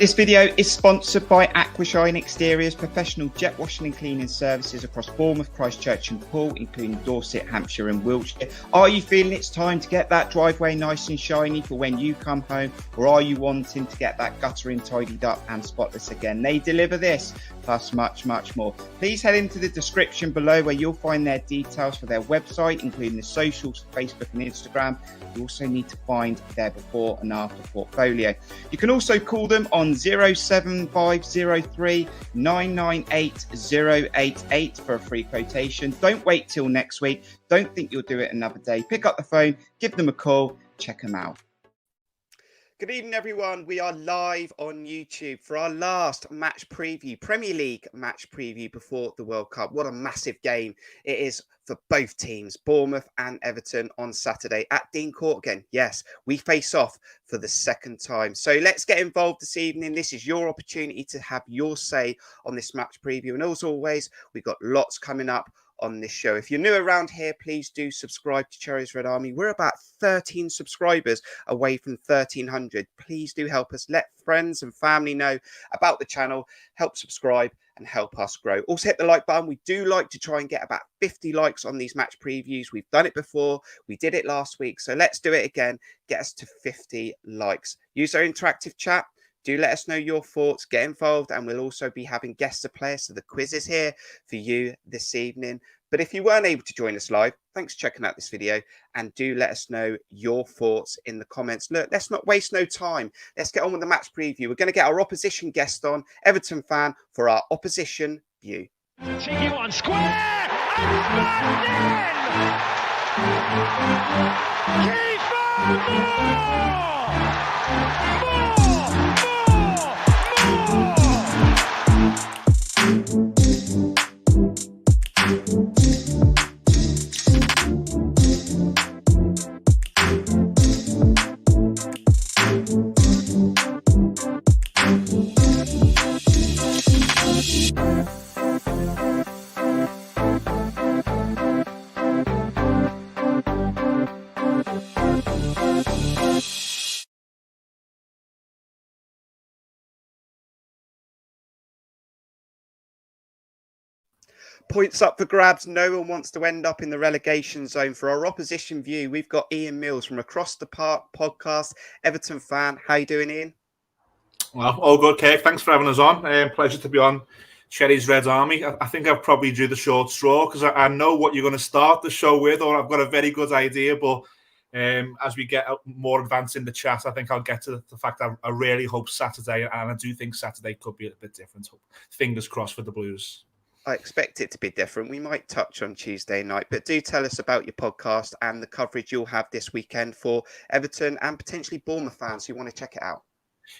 This video is sponsored by Aquashine Exteriors, professional jet washing and cleaning services across Bournemouth, Christchurch and Poole, including Dorset, Hampshire and Wiltshire. Are you feeling it's time to get that driveway nice and shiny for when you come home? Or are you wanting to get that guttering tidied up and spotless again? They deliver this, plus much, much more. Please head into the description below where you'll find their details for their website, including the socials, Facebook and Instagram. You also need to find their before and after portfolio. You can also call them on 07503 998 088 for a free quotation. Don't wait till next week. Don't think you'll do it another day. Pick up the phone, give them a call, check them out. Good evening, everyone. We are live on YouTube for our last match preview, Premier League match preview before the World Cup. What a massive game it is for both teams, Bournemouth and Everton, on Saturday at Dean Court again. Yes, we face off for the second time. So let's get involved this evening. This is your opportunity to have your say on this match preview. And as always, we've got lots coming up on this show. If you're new around here, please do subscribe to Cherries Red Army. We're about 13 subscribers away from 1,300. Please do help us. Let friends and family know about the channel. Help subscribe and help us grow. Also hit the like button. We do like to try and get about 50 likes on these match previews. We've done it before. We did it last week. So let's do it again. Get us to 50 likes. Use our interactive chat. Do let us know your thoughts, get involved, and we'll also be having guests to play. So the quiz is here for you this evening. But if you weren't able to join us live, thanks for checking out this video, and do let us know your thoughts in the comments. Look, let's not waste no time. Let's get on with the match preview. We're going to get our opposition guest on, Everton fan, for our opposition view. Cheeky one, square, and Points up for grabs. No one wants to end up in the relegation zone. For our opposition view, we've got Ian Mills from Across the Park podcast, Everton fan. How you doing, Ian? Well, all good, Kaye. Thanks for having us on. Pleasure to be on Cherries Red Army. I think I've probably drew the short straw because I know what you're going to start the show with, or I've got a very good idea. But as we get more advanced in the chat, I think I'll get to the fact that I really hope Saturday, and I do think Saturday could be a bit different. Fingers crossed for the Blues. I expect it to be different. We might touch on Tuesday night, but do tell us about your podcast and the coverage you'll have this weekend for Everton and potentially Bournemouth fans who want to check it out.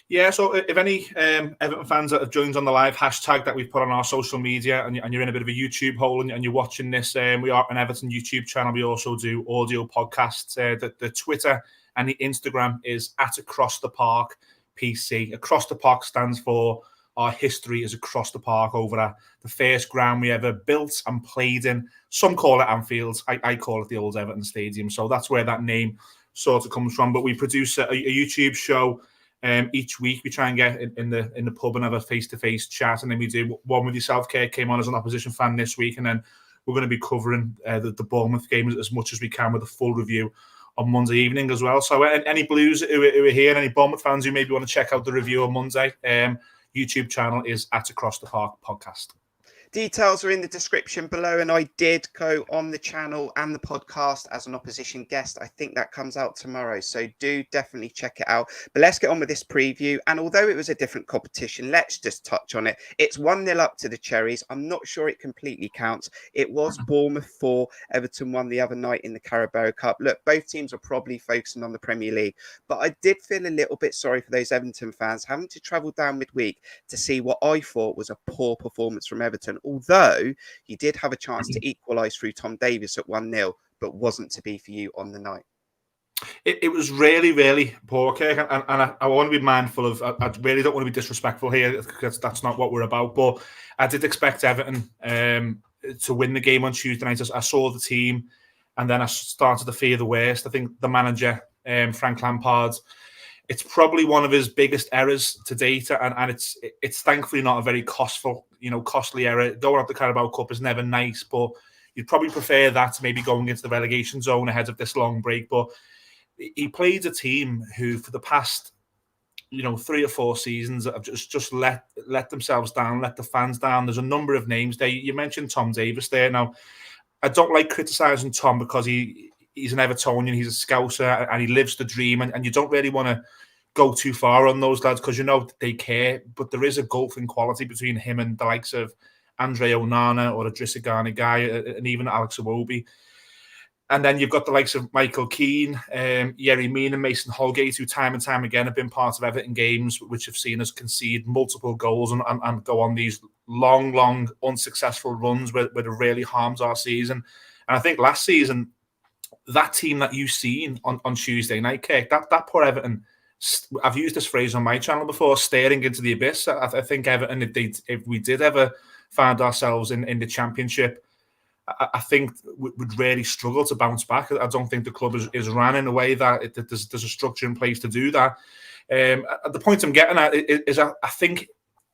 Yeah, so if any Everton fans that have joined on the live hashtag that we've put on our social media and you're in a bit of a YouTube hole and you're watching this, we are an Everton YouTube channel. We also do audio podcasts. The Twitter and the Instagram is at Across the Park PC. Across the Park stands for our history is across the park over at the first ground we ever built and played in. Some call it Anfield. I call it the old Everton Stadium. So that's where that name sort of comes from. But we produce a YouTube show each week. We try and get in the pub and have a face-to-face chat. And then we do one with yourself, Kaye, came on as an opposition fan this week. And then we're going to be covering the Bournemouth game as much as we can with a full review on Monday evening as well. So any Blues who are here, any Bournemouth fans who maybe want to check out the review on Monday, YouTube channel is at Across the Park Podcast. Details are in the description below, and I did go on the channel and the podcast as an opposition guest. I think that comes out tomorrow, so do definitely check it out. But let's get on with this preview. And although it was a different competition, let's just touch on it. It's 1-0 up to the Cherries. I'm not sure it completely counts. It was Bournemouth 4, Everton 1 the other night in the Carabao Cup. Look, both teams are probably focusing on the Premier League, but I did feel a little bit sorry for those Everton fans having to travel down midweek to see what I thought was a poor performance from Everton. Although you did have a chance to equalise through Tom Davies at 1-0, but wasn't to be for you on the night. It was really, really poor, Kirk, and I want to be mindful of, I really don't want to be disrespectful here because that's not what we're about, but I did expect Everton to win the game on Tuesday night. I saw the team and then I started to fear the worst. I think the manager, Frank Lampard, it's probably one of his biggest errors to date, and it's thankfully not a very costly error. Going up the Carabao Cup is never nice, but you'd probably prefer that to maybe going into the relegation zone ahead of this long break. But he played a team who, for the past 3 or 4 seasons, have just let themselves down, let the fans down. There's a number of names there. You mentioned Tom Davies there. Now, I don't like criticising Tom because he's an Evertonian, he's a Scouser, and he lives the dream. And you don't really want to go too far on those lads because they care. But there is a gulf in quality between him and the likes of Andre Onana or Idrissa Gana Guy and even Alex Iwobi. And then you've got the likes of Michael Keane, Yerry Mina, Mason Holgate, who time and time again have been part of Everton games, which have seen us concede multiple goals and go on these long, unsuccessful runs where it really harms our season. And I think last season, that team that you've seen on Tuesday night, Kirk, that poor Everton, I've used this phrase on my channel before, staring into the abyss. I think Everton, if we did ever find ourselves in the Championship, I think would really struggle to bounce back. I don't think the club is ran in a way that there's a structure in place to do that. The point I'm getting at is I think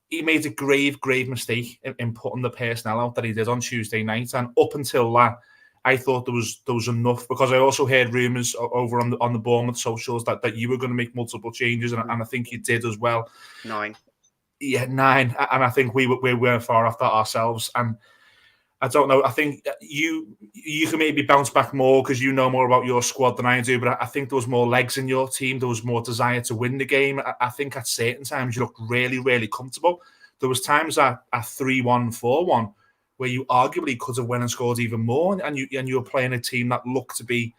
he made a grave mistake in putting the personnel out that he did on Tuesday night. And up until that, I thought there was enough, because I also heard rumours over on the Bournemouth socials that you were going to make multiple changes, and I think you did as well. 9. Yeah, 9. And I think we weren't far off that ourselves. And I don't know. I think you can maybe bounce back more because you know more about your squad than I do. But I think there was more legs in your team. There was more desire to win the game. I think at certain times you looked really comfortable. There was times at 3-1, 4-1 where you arguably could have went and scored even more, and you were playing a team that looked to be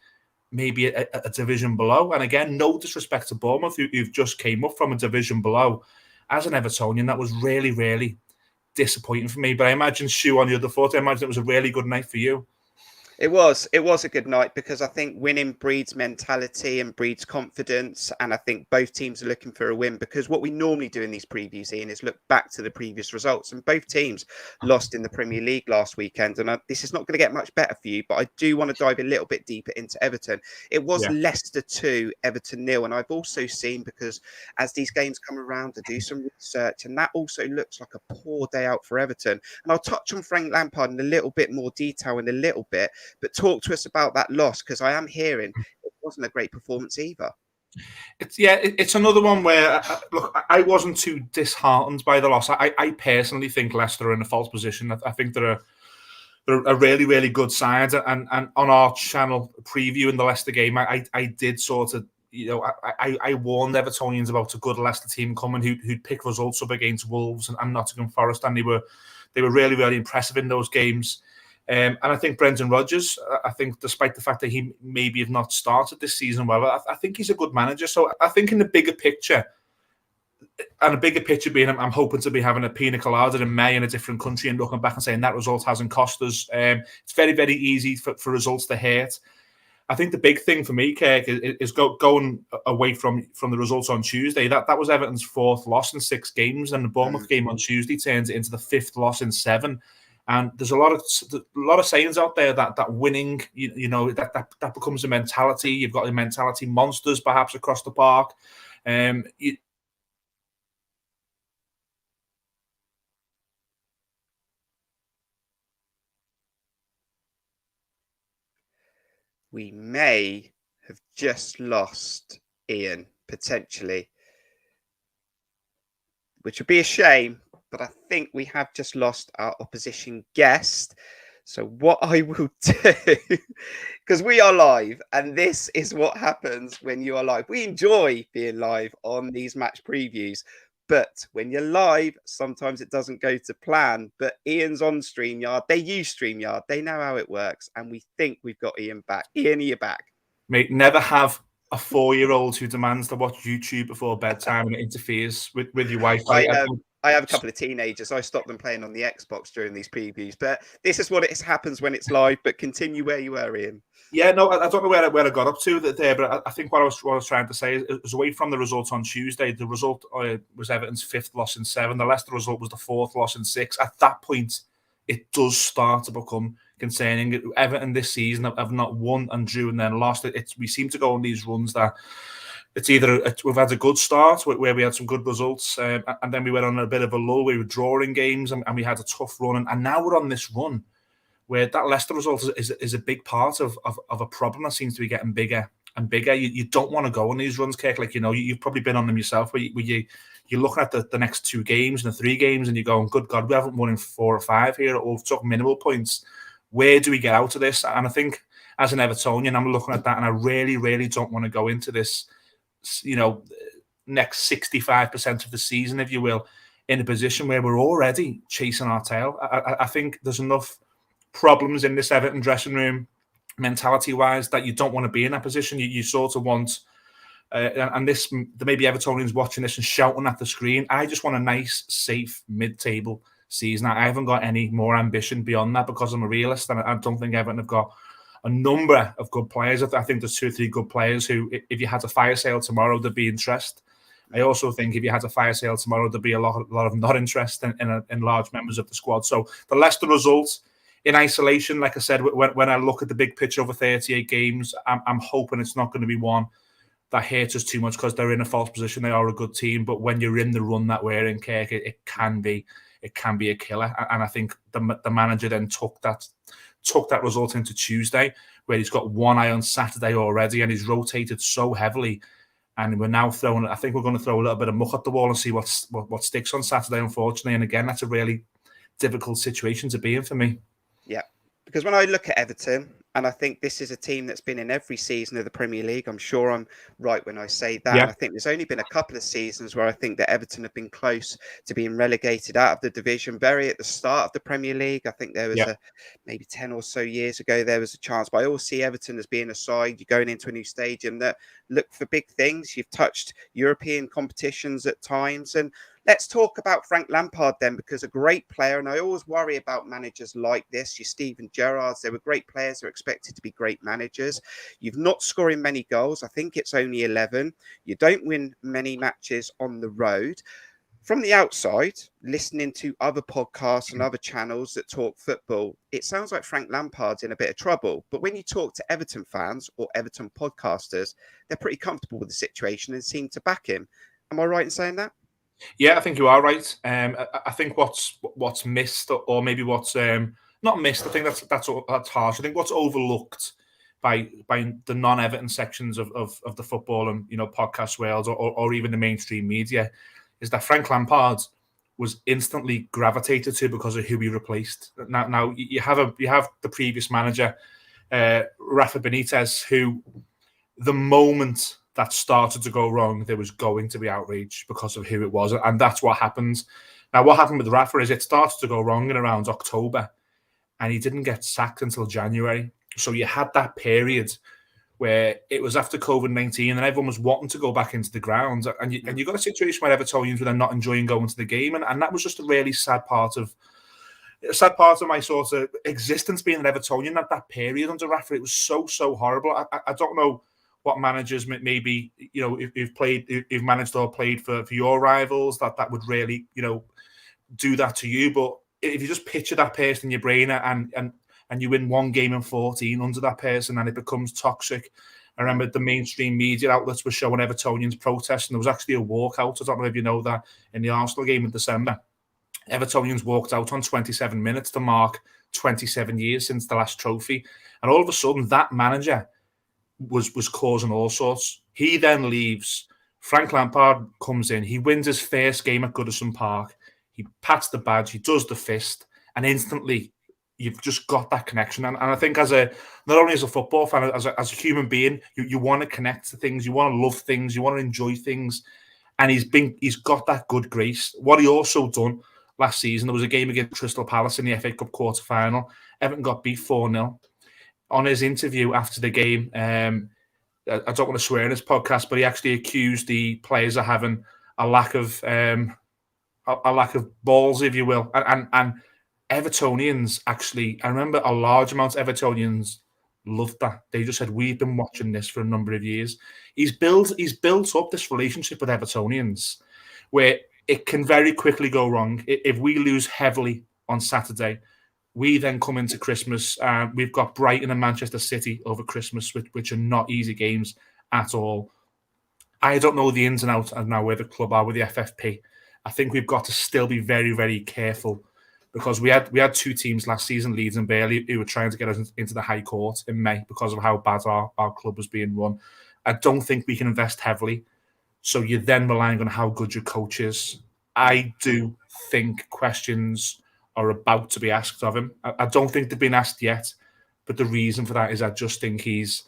maybe a division below. And again, no disrespect to Bournemouth, who've just came up from a division below. As an Evertonian, that was really disappointing for me. But I imagine, Shu, on the other foot, I imagine it was a really good night for you. It was a good night because I think winning breeds mentality and breeds confidence. And I think both teams are looking for a win, because what we normally do in these previews, Ian, is look back to the previous results. And both teams lost in the Premier League last weekend. And this is not going to get much better for you, but I do want to dive a little bit deeper into Everton. It was Leicester 2, Everton 0. And I've also seen, because as these games come around, to do some research, and that also looks like a poor day out for Everton. And I'll touch on Frank Lampard in a little bit more detail in a little bit. But talk to us about that loss, because I am hearing it wasn't a great performance either. It's another one where, look, I wasn't too disheartened by the loss. I personally think Leicester are in a false position. I think they're a really good side. And on our channel previewing the Leicester game, I did sort of, I warned Evertonians about a good Leicester team coming who'd pick results up against Wolves and Nottingham Forest, and they were really impressive in those games. And I think Brendan Rodgers, I think despite the fact that he maybe have not started this season well, I think he's a good manager. So I think in the bigger picture, and a bigger picture being I'm hoping to be having a pina colada in May in a different country and looking back and saying that result hasn't cost us. It's very easy for results to hurt. I think the big thing for me, Kirk, is going away from the results on Tuesday. That was Everton's 4th loss in 6 games, and the Bournemouth game on Tuesday turns it into the 5th loss in 7. And there's a lot of sayings out there that winning, that becomes a mentality. You've got the mentality monsters perhaps across the park. We may have just lost Ian, potentially, which would be a shame. But I think we have just lost our opposition guest. So what I will do, because we are live, and this is what happens when you are live. We enjoy being live on these match previews, but when you're live, sometimes it doesn't go to plan. But Ian's on StreamYard. They use StreamYard. They know how it works. And we think we've got Ian back. Ian, are you back? Mate, never have a 4-year-old who demands to watch YouTube before bedtime and it interferes with your Wi-Fi. I have a couple of teenagers. I stopped them playing on the Xbox during these previews. But this is what happens when it's live. But continue where you were, Ian. Yeah, no, I don't know where I got up to there, but I think what I was trying to say is away from the results on Tuesday, the result was Everton's 5th loss in 7. The Leicester result was the 4th loss in 6. At that point, it does start to become concerning. Everton this season have not won and drew and then lost. We seem to go on these runs that it's either we've had a good start where we had some good results, and then we went on a bit of a lull. We were drawing games, and we had a tough run, and now we're on this run where that Leicester result is a big part of a problem that seems to be getting bigger and bigger. You don't want to go on these runs, Kirk. Like, you've probably been on them yourself, where you're looking at the next 2 games and the 3 games, and you're going, good God, we haven't won in 4 or 5 here, or we've took minimal points. Where do we get out of this? And I think as an Evertonian, I'm looking at that, and I really, really don't want to go into this, next 65% of the season, if you will, in a position where we're already chasing our tail. I think there's enough problems in this Everton dressing room, mentality-wise, that you don't want to be in that position. You sort of want, and this, there may be Evertonians watching this and shouting at the screen, I just want a nice, safe, mid-table season. I haven't got any more ambition beyond that, because I'm a realist, and I don't think Everton have got a number of good players. I think there's 2 or 3 good players who, if you had a fire sale tomorrow, there'd be interest. I also think if you had a fire sale tomorrow, there'd be a lot of not interest in large members of the squad. So the Leicester results in isolation, like I said, when I look at the big picture over 38 games, I'm hoping it's not going to be one that hurts us too much, because they're in a false position. They are a good team, but when you're in the run that we're in, Kirk, it can be a killer. And I think the manager then took that result into Tuesday, where he's got one eye on Saturday already, and he's rotated so heavily. And we're now I think we're going to throw a little bit of muck at the wall and see what sticks on Saturday, unfortunately. And again, that's a really difficult situation to be in for me. Yeah, because when I look at Everton, and I think this is a team that's been in every season of the Premier League. I'm sure I'm right when I say that. Yeah. And I think there's only been a couple of seasons where I think that Everton have been close to being relegated out of the division. Very at the start of the Premier League, I think there was maybe 10 or so years ago, there was a chance. But I always see Everton as being a side, you're going into a new stadium that look for big things. You've touched European competitions at times. And let's talk about Frank Lampard then, because a great player, and I always worry about managers like this, your Steven Gerrards, they were great players, they're expected to be great managers. You've not scoring many goals, I think it's only 11. You don't win many matches on the road. From the outside, listening to other podcasts and other channels that talk football, it sounds like Frank Lampard's in a bit of trouble. But when you talk to Everton fans or Everton podcasters, they're pretty comfortable with the situation and seem to back him. Am I right in saying that? Yeah, I think you are right. I think what's missed, or maybe what's not missed, I think that's harsh. I think what's overlooked by the non-Everton sections of the football and podcast world, or even the mainstream media, is that Frank Lampard was instantly gravitated to because of who he replaced. Now you have the previous manager, Rafa Benitez, who the moment that started to go wrong, there was going to be outrage because of who it was, and that's what happened. Now, what happened with Rafa is it started to go wrong in around October, and he didn't get sacked until January. So you had that period where it was after COVID-19 and everyone was wanting to go back into the ground, and you got a situation where Evertonians were then not enjoying going to the game, and that was just a really sad part of my sort of existence being an Evertonian at that period under Rafa. It was so horrible. I don't know what managers maybe who've managed or played for your rivals that would really do that to you. But if you just picture that person in your brain and you win one game in 14 under that person, and it becomes toxic. I remember the mainstream media outlets were showing Evertonians protest, and there was actually a walkout. I don't know if you know that, in the Arsenal game in December. Evertonians walked out on 27 minutes to mark 27 years since the last trophy, and all of a sudden that manager was causing all sorts. He then leaves. Frank Lampard comes in. He wins his first game at Goodison Park. He pats the badge. He does the fist, and instantly you've just got that connection. And I think not only as a football fan, as a human being, you want to connect to things. You want to love things. You want to enjoy things. And he's got that good grace. What he also done last season, there was a game against Crystal Palace in the FA Cup quarter-final. Everton got beat 4-0. On his interview after the game, I don't want to swear in this podcast, but he actually accused the players of having a lack of balls, if you will. And Evertonians actually, I remember a large amount of Evertonians loved that. They just said, we've been watching this for a number of years. He's built up this relationship with Evertonians where it can very quickly go wrong. If we lose heavily on Saturday, we then come into Christmas. We've got Brighton and Manchester City over Christmas, which are not easy games at all. I don't know the ins and outs and now where the club are with the FFP. I think we've got to still be very, very careful because we had two teams last season, Leeds and Burnley, who were trying to get us into the High Court in May because of how bad our club was being run. I don't think we can invest heavily. So you're then relying on how good your coach is. I do think questions are about to be asked of him. I don't think they've been asked yet, but the reason for that is I just think he's...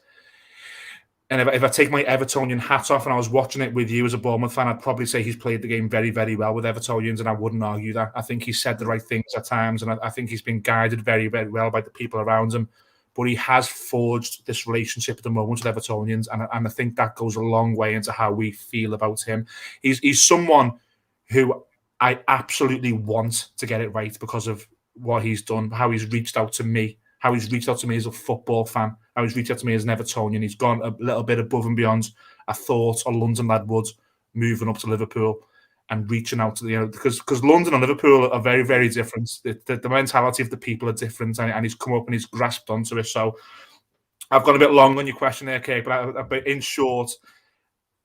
And if I take my Evertonian hat off and I was watching it with you as a Bournemouth fan, I'd probably say he's played the game very, very well with Evertonians, and I wouldn't argue that. I think he's said the right things at times, and I think he's been guided very, very well by the people around him. But he has forged this relationship at the moment with Evertonians, and I think that goes a long way into how we feel about him. He's someone who I absolutely want to get it right because of what he's done, how he's reached out to me, how he's reached out to me as a football fan, how he's reached out to me as an Evertonian. He's gone a little bit above and beyond I thought a London lad would, moving up to Liverpool and reaching out to because London and Liverpool are very, very different. The mentality of the people are different, and he's come up and he's grasped onto it. So I've gone a bit long on your question there, Kaye, but in short,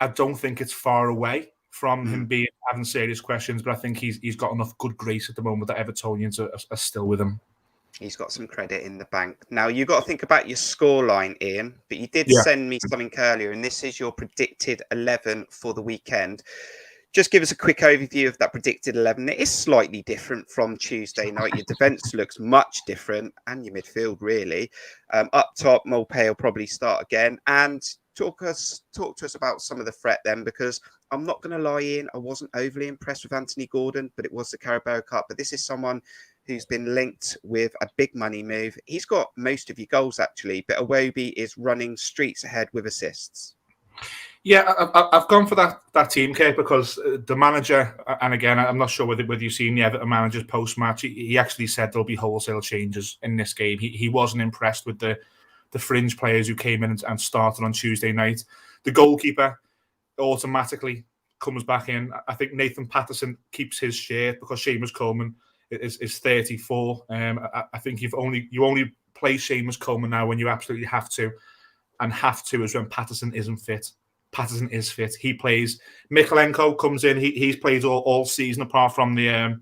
I don't think it's far away from him having serious questions, but I think he's got enough good grace at the moment that Evertonians are still with him. He's got some credit in the bank. Now, you've got to think about your scoreline, Ian, but you did send me something earlier, and this is your predicted 11 for the weekend. Just give us a quick overview of that predicted 11. It is slightly different from Tuesday night. Your defence looks much different, and your midfield, really. Up top, Mulpay will probably start again. And talk to us about some of the threat then, because I'm not going to lie, Ian, I wasn't overly impressed with Anthony Gordon, but it was the Carabao Cup. But this is someone who's been linked with a big money move. He's got most of your goals, actually, but Iwobi is running streets ahead with assists. Yeah, I've gone for that team, Kaye, because the manager, and again, I'm not sure whether you've seen the Everton manager's post-match, he actually said there'll be wholesale changes in this game. He wasn't impressed with the fringe players who came in and started on Tuesday night. The goalkeeper automatically comes back in. I think Nathan Patterson keeps his shirt because Seamus Coleman is 34. I think you only play Seamus Coleman now when you absolutely have to, and have to is when Patterson isn't fit. Patterson is fit. He plays. Mikalenko comes in. He's played all season apart from the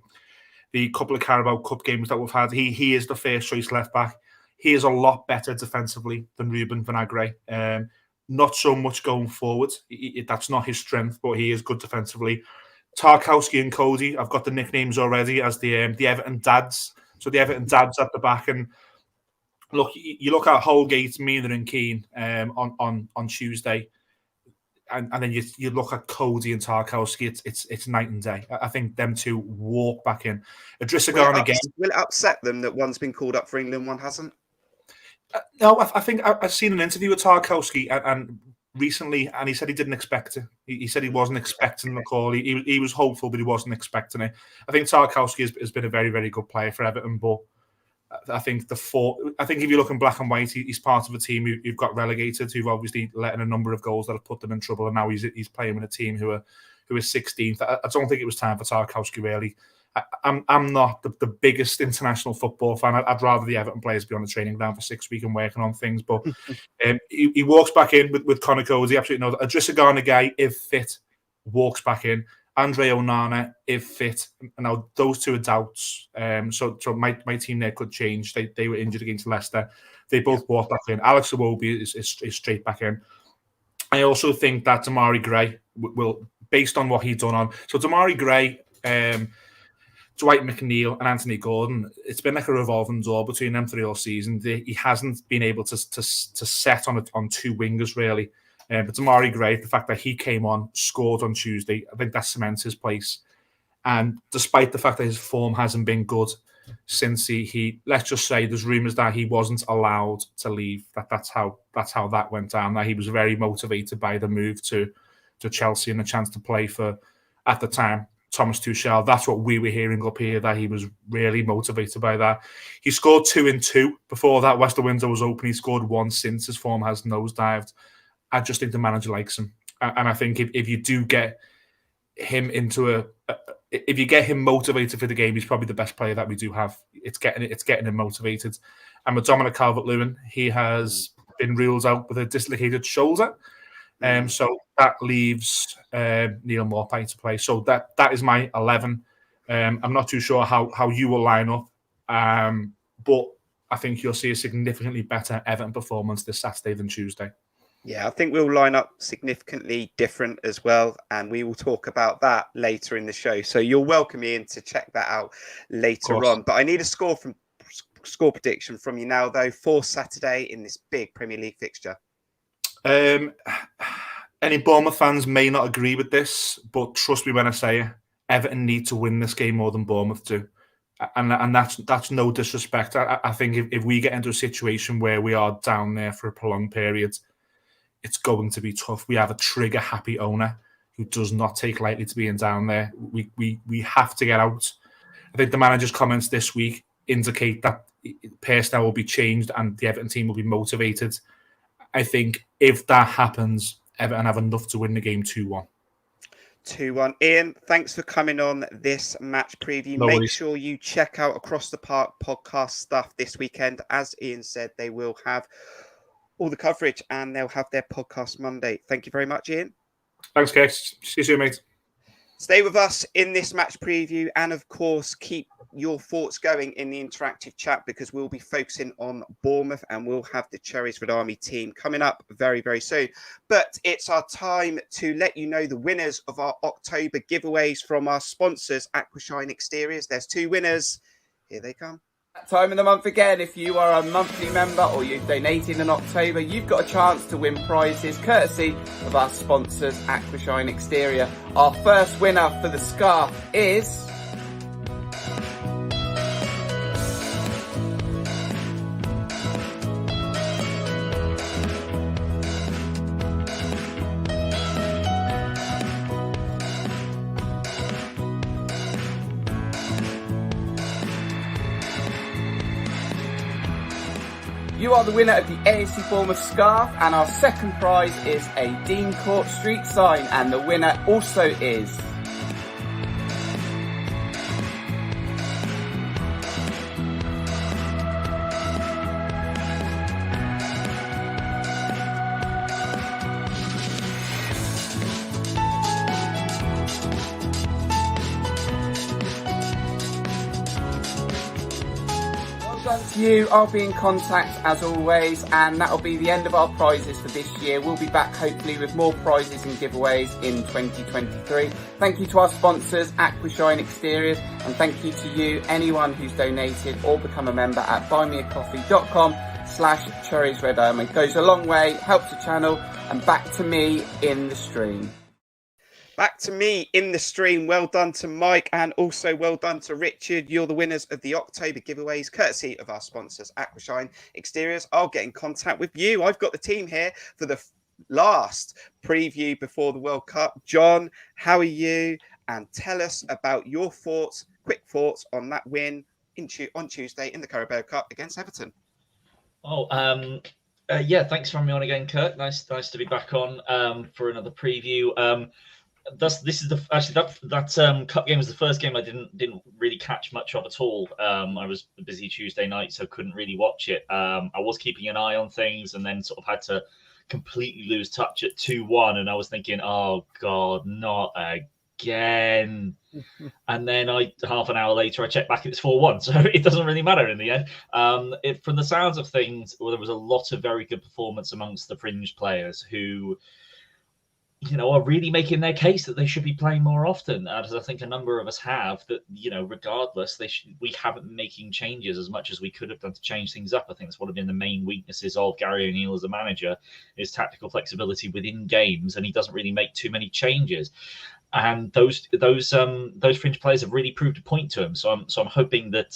couple of Carabao Cup games that we've had. He is the first choice left back. He is a lot better defensively than Ruben Vinagre. Not so much going forward. That's not his strength, but he is good defensively. Tarkowski and Cody, I've got the nicknames already as the Everton dads. So the Everton dads at the back. And look, you look at Holgate, Mina and Keane on Tuesday, and then you look at Cody and Tarkowski. It's night and day. I think them two walk back in. Idrissa Gana again. Will it upset them that one's been called up for England, one hasn't? No, I think I've seen an interview with Tarkowski and recently, and he said he didn't expect it. He said he wasn't expecting the call. He was hopeful, but he wasn't expecting it. I think Tarkowski has been a very, very good player for Everton, but I think if you look in black and white, he's part of a team who've got relegated, who've obviously let in a number of goals that have put them in trouble, and now he's playing with a team who is 16th. I don't think it was time for Tarkowski, really. I'm not the biggest international football fan. I'd rather the Everton players be on the training ground for 6 weeks and working on things. But he walks back in with Conor Cody. Absolutely knows. Idrissa Gana Guy, if fit, walks back in. Andre Onana, if fit. Now those two are doubts. So my team there could change. They were injured against Leicester. They both walked back in. Alex Iwobi is straight back in. I also think that Damari Gray will, based on what he's done on. So Damari Gray. Dwight McNeil and Anthony Gordon, it's been like a revolving door between them three all season. He hasn't been able to set on two wingers, really. But Damari Gray, the fact that he came on, scored on Tuesday, I think that cements his place. And despite the fact that his form hasn't been good since he let's just say there's rumours that he wasn't allowed to leave. That's how that went down. That he was very motivated by the move to Chelsea and the chance to play for, at the time, Thomas Tuchel. That's what we were hearing up here, that he was really motivated by that. He scored 2 in 2. Before that, West window was open. He scored 1 since his form has nosedived. I just think the manager likes him. And I think if you do get him if you get him motivated for the game, he's probably the best player that we do have. It's getting him motivated. And with Dominic Calvert-Lewin, he has been ruled out with a dislocated shoulder. So that leaves Neil Maupay to play. So that is my 11. I'm not too sure how you will line up, but I think you'll see a significantly better Everton performance this Saturday than Tuesday. Yeah, I think we'll line up significantly different as well, and we will talk about that later in the show. So you're welcome, Ian, to check that out later on. But I need a score prediction from you now, though, for Saturday in this big Premier League fixture. Any Bournemouth fans may not agree with this, but trust me when I say it, Everton need to win this game more than Bournemouth do. And that's no disrespect. I think if we get into a situation where we are down there for a prolonged period, it's going to be tough. We have a trigger-happy owner who does not take lightly to being down there. We have to get out. I think the manager's comments this week indicate that personnel will be changed and the Everton team will be motivated. I think if that happens, Everton have enough to win the game 2-1. 2-1. Ian, thanks for coming on this match preview. No Make worries. sure you check out Across the Park podcast stuff this weekend. As Ian said, they will have all the coverage and they'll have their podcast Monday. Thank you very much, Ian. Thanks, guys. See you soon, mate. Stay with us in this match preview and, of course, keep your thoughts going in the interactive chat because we'll be focusing on Bournemouth and we'll have the Cherries Red Army team coming up very, very soon. But it's our time to let you know the winners of our October giveaways from our sponsors, Aquashine Exteriors. There's 2 winners. Here they come. Time of the month again. If you are a monthly member or you've donated in October, you've got a chance to win prizes courtesy of our sponsors, Aquashine Exterior. Our first winner for the scarf is... You are the winner of the AFC Bournemouth scarf, and our second prize is a Dean Court street sign, and the winner also is... You, I'll be in contact as always, and that'll be the end of our prizes for this year. We'll be back hopefully with more prizes and giveaways in 2023. Thank you to our sponsors, Aquashine Exteriors, and thank you to you, anyone who's donated or become a member at buymeacoffee.com/Cherries Red Army. It goes a long way, helps the channel, and back to me in the stream. Back to me in the stream. Well done to Mike and also well done to Richard. You're the winners of the October giveaways, courtesy of our sponsors, Aquashine Exteriors. I'll get in contact with you. I've got the team here for the last preview before the World Cup. John, how are you? And tell us about your thoughts, quick thoughts on that win on Tuesday in the Carabao Cup against Everton. Yeah, thanks for having me on again, Kirk. Nice to be back on for another preview. That cup game was the first game I didn't really catch much of at all. I was busy Tuesday night, so couldn't really watch it. I was keeping an eye on things, and then sort of had to completely lose touch at 2-1, and I was thinking, oh God, not again. And then half an hour later, I checked back and it's 4-1, so it doesn't really matter in the end. From the sounds of things, there was a lot of very good performance amongst the fringe players who, are really making their case that they should be playing more often, as I think a number of us have, that, regardless, we haven't been making changes as much as we could have done to change things up. I think that's one of the main weaknesses of Gary O'Neill as a manager, is tactical flexibility within games, and he doesn't really make too many changes. And those fringe players have really proved a point to him. So I'm hoping that,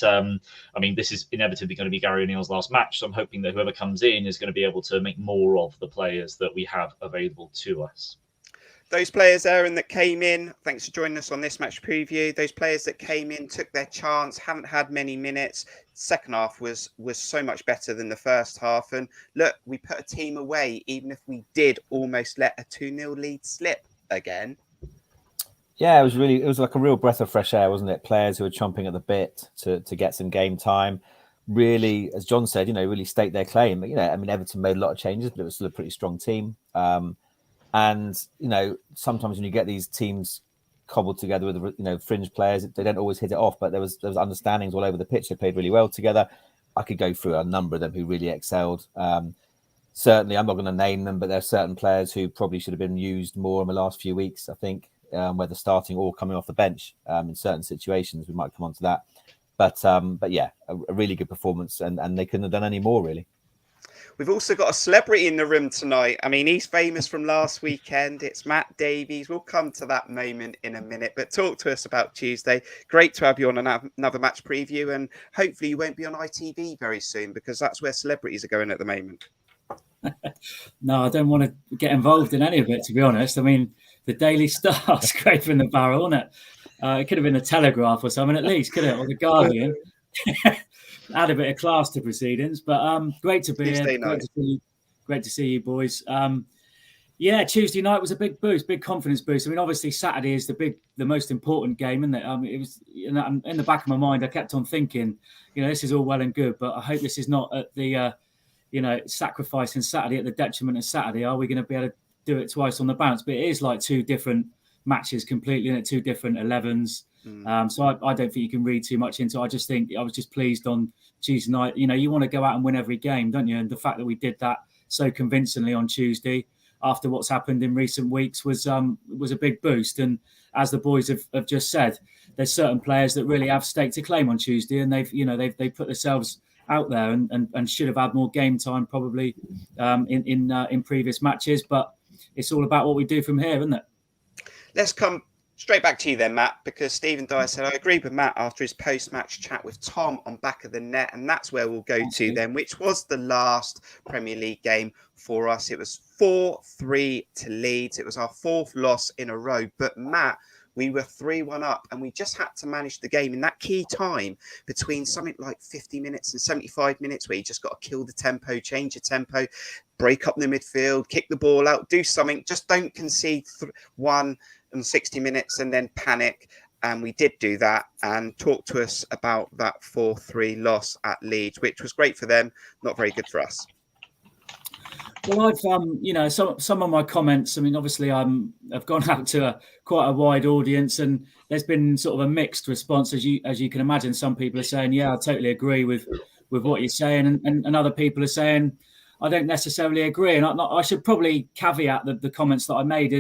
this is inevitably going to be Gary O'Neill's last match. So I'm hoping that whoever comes in is going to be able to make more of the players that we have available to us. Those players, Aaron, that came in, thanks for joining us on this match preview. Those players that came in, took their chance, haven't had many minutes. Second half was so much better than the first half. And look, we put a team away, even if we did almost let a 2-0 lead slip again. Yeah, it was like a real breath of fresh air, wasn't it? Players who were chomping at the bit to get some game time. Really, as John said, really state their claim. Everton made a lot of changes, but it was still a pretty strong team. And, sometimes when you get these teams cobbled together with, fringe players, they don't always hit it off, but there was understandings all over the pitch. They played really well together. I could go through a number of them who really excelled. Certainly, I'm not going to name them, but there are certain players who probably should have been used more in the last few weeks, I think, whether starting or coming off the bench in certain situations. We might come on to that. But yeah, a really good performance, and they couldn't have done any more, really. We've also got a celebrity in the room tonight. I mean, he's famous from last weekend. It's Matt Davies. We'll come to that moment in a minute, but talk to us about Tuesday. Great to have you on another match preview, and hopefully you won't be on ITV very soon, because that's where celebrities are going at the moment. No, I don't want to get involved in any of it, to be honest. I mean, the Daily Star scraping the barrel, isn't it? It could have been a Telegraph or something at least, could it? Or the Guardian. Add a bit of class to proceedings, but great to be here. Great to see you, boys. Yeah, Tuesday night was a big boost, big confidence boost. I mean, obviously Saturday is the most important game, isn't it? It was in the back of my mind. I kept on thinking, this is all well and good, but I hope this is not at the sacrificing Saturday at the detriment of Saturday. Are we going to be able to do it twice on the bounce? But it is like two different matches completely, and two different 11s. So I don't think you can read too much into it. I just think I was just pleased on Tuesday night. You want to go out and win every game, don't you? And the fact that we did that so convincingly on Tuesday after what's happened in recent weeks was a big boost. And as the boys have just said, there's certain players that really have staked a claim on Tuesday, and they've put themselves out there and should have had more game time probably in previous matches. But it's all about what we do from here, isn't it? Let's come straight back to you then, Matt, because Stephen Dyer said, I agree with Matt after his post-match chat with Tom on Back of the Net, and that's where we'll go to then, which was the last Premier League game for us. It was 4-3 to Leeds. It was our fourth loss in a row. But Matt, we were 3-1 up, and we just had to manage the game in that key time between something like 50 minutes and 75 minutes, where you just got to kill the tempo, change your tempo, break up the midfield, kick the ball out, do something. Just don't concede one and 60 minutes and then panic. And we did do that. And talk to us about that 4-3 loss at Leeds, which was great for them, not very good for us. Well, I've some of my comments. I mean, obviously, I've gone out to quite a wide audience, and there's been sort of a mixed response, as you can imagine. Some people are saying, "Yeah, I totally agree with what you're saying," and other people are saying, "I don't necessarily agree." And I should probably caveat the comments that I made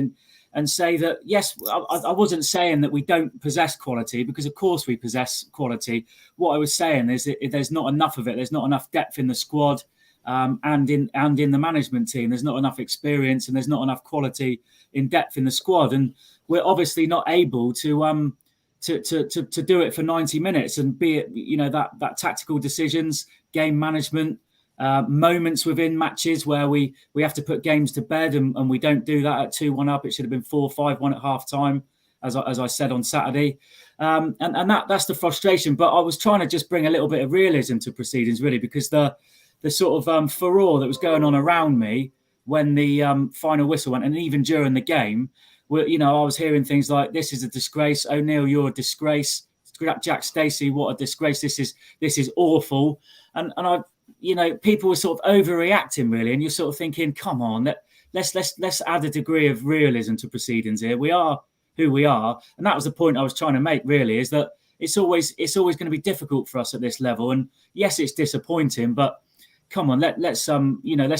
and say that yes, I wasn't saying that we don't possess quality, because of course we possess quality. What I was saying is that there's not enough of it. There's not enough depth in the squad. And in the management team, there's not enough experience, and there's not enough quality in depth in the squad, and we're obviously not able to do it for 90 minutes. And be it that tactical decisions, game management, moments within matches where we have to put games to bed, and we don't do that at 2-1 up. It should have been 4-5-1 at half time, as I said on Saturday, and that's the frustration. But I was trying to just bring a little bit of realism to proceedings, really, because the sort of furore that was going on around me when the final whistle went, and even during the game, I was hearing things like, "This is a disgrace. O'Neill, you're a disgrace. Jack Stacey, what a disgrace. This is awful." And I, people were sort of overreacting, really. And you're sort of thinking, come on, let's add a degree of realism to proceedings here. We are who we are. And that was the point I was trying to make, really, is that it's always going to be difficult for us at this level. And yes, it's disappointing, but come on, let's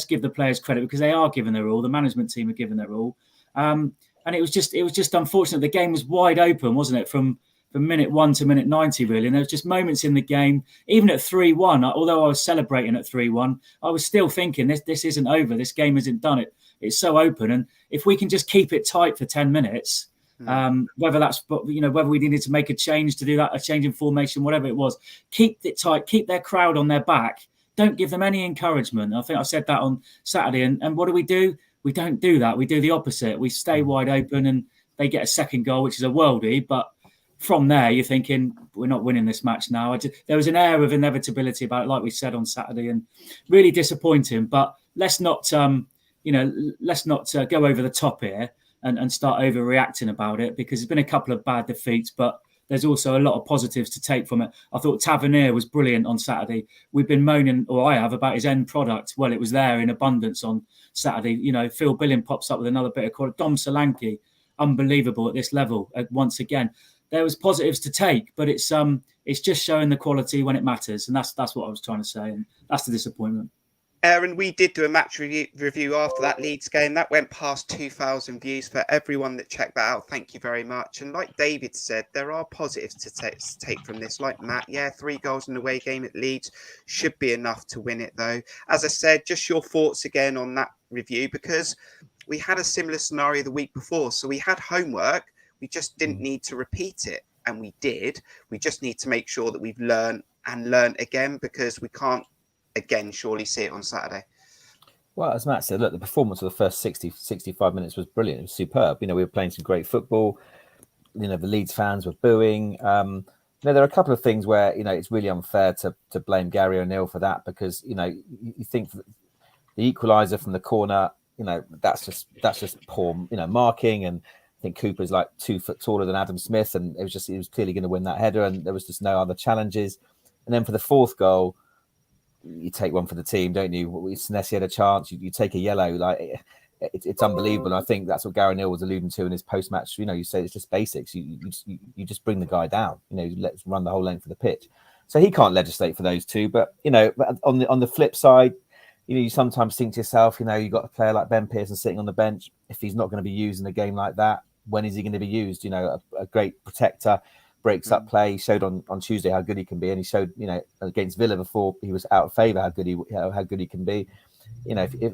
give the players credit, because they are giving their all. The management team are giving their all, and it was just unfortunate. The game was wide open, wasn't it, from minute 1 to minute 90, really. And there was just moments in the game, even at 3-1. Although I was celebrating at 3-1, I was still thinking this isn't over. This game isn't done. It's so open, and if we can just keep it tight for 10 minutes. Whether that's whether we needed to make a change to do that, a change in formation, whatever it was, keep it tight, keep their crowd on their back. Don't give them any encouragement. I think I said that on Saturday. And what do? We don't do that. We do the opposite. We stay wide open, and they get a second goal, which is a worldie. But from there, you're thinking, we're not winning this match now. There was an air of inevitability about it, like we said on Saturday, and really disappointing. But let's not go over the top here and start overreacting about it, because there's been a couple of bad defeats. But there's also a lot of positives to take from it. I thought Tavernier was brilliant on Saturday. We've been moaning, or I have, about his end product. Well, it was there in abundance on Saturday. You know, Phil Billing pops up with another bit of quality. Dom Solanke, unbelievable at this level. Once again, there was positives to take, but it's just showing the quality when it matters, and that's what I was trying to say, and that's the disappointment. Aaron, we did do a match review after that Leeds game. That went past 2,000 views for everyone that checked that out. Thank you very much. And like David said, there are positives to take from this. Like Matt, 3 goals in the away game at Leeds should be enough to win it, though. As I said, just your thoughts again on that review, because we had a similar scenario the week before. So we had homework. We just didn't need to repeat it. And we did. We just need to make sure that we've learned again, because we can't, again, surely see it on Saturday. Well, as Matt said, look, the performance of the first 65 minutes was brilliant. It was superb. You know, we were playing some great football. You know, the Leeds fans were booing. You know, there are a couple of things where, you know, it's really unfair to blame Gary O'Neill for that, because, you know, you think the equaliser from the corner, you know, that's just poor, you know, marking. And I think Cooper's like 2 foot taller than Adam Smith, and he was clearly going to win that header, and there was just no other challenges. And then for the fourth goal, you take one for the team, don't you? Senesi had a chance. You take a yellow. Like it's unbelievable. And I think that's what Gary Neal was alluding to in his post-match. You know, you say it's just basics. You just bring the guy down. You know, let's run the whole length of the pitch. So he can't legislate for those two. But you know, on the flip side, you know, you sometimes think to yourself, you know, you got a player like Ben Pearson sitting on the bench. If he's not going to be used in a game like that, when is he going to be used? You know, a great protector. Breaks up play. He showed on Tuesday how good he can be, and he showed, you know, against Villa before he was out of favour how good he can be. You know, if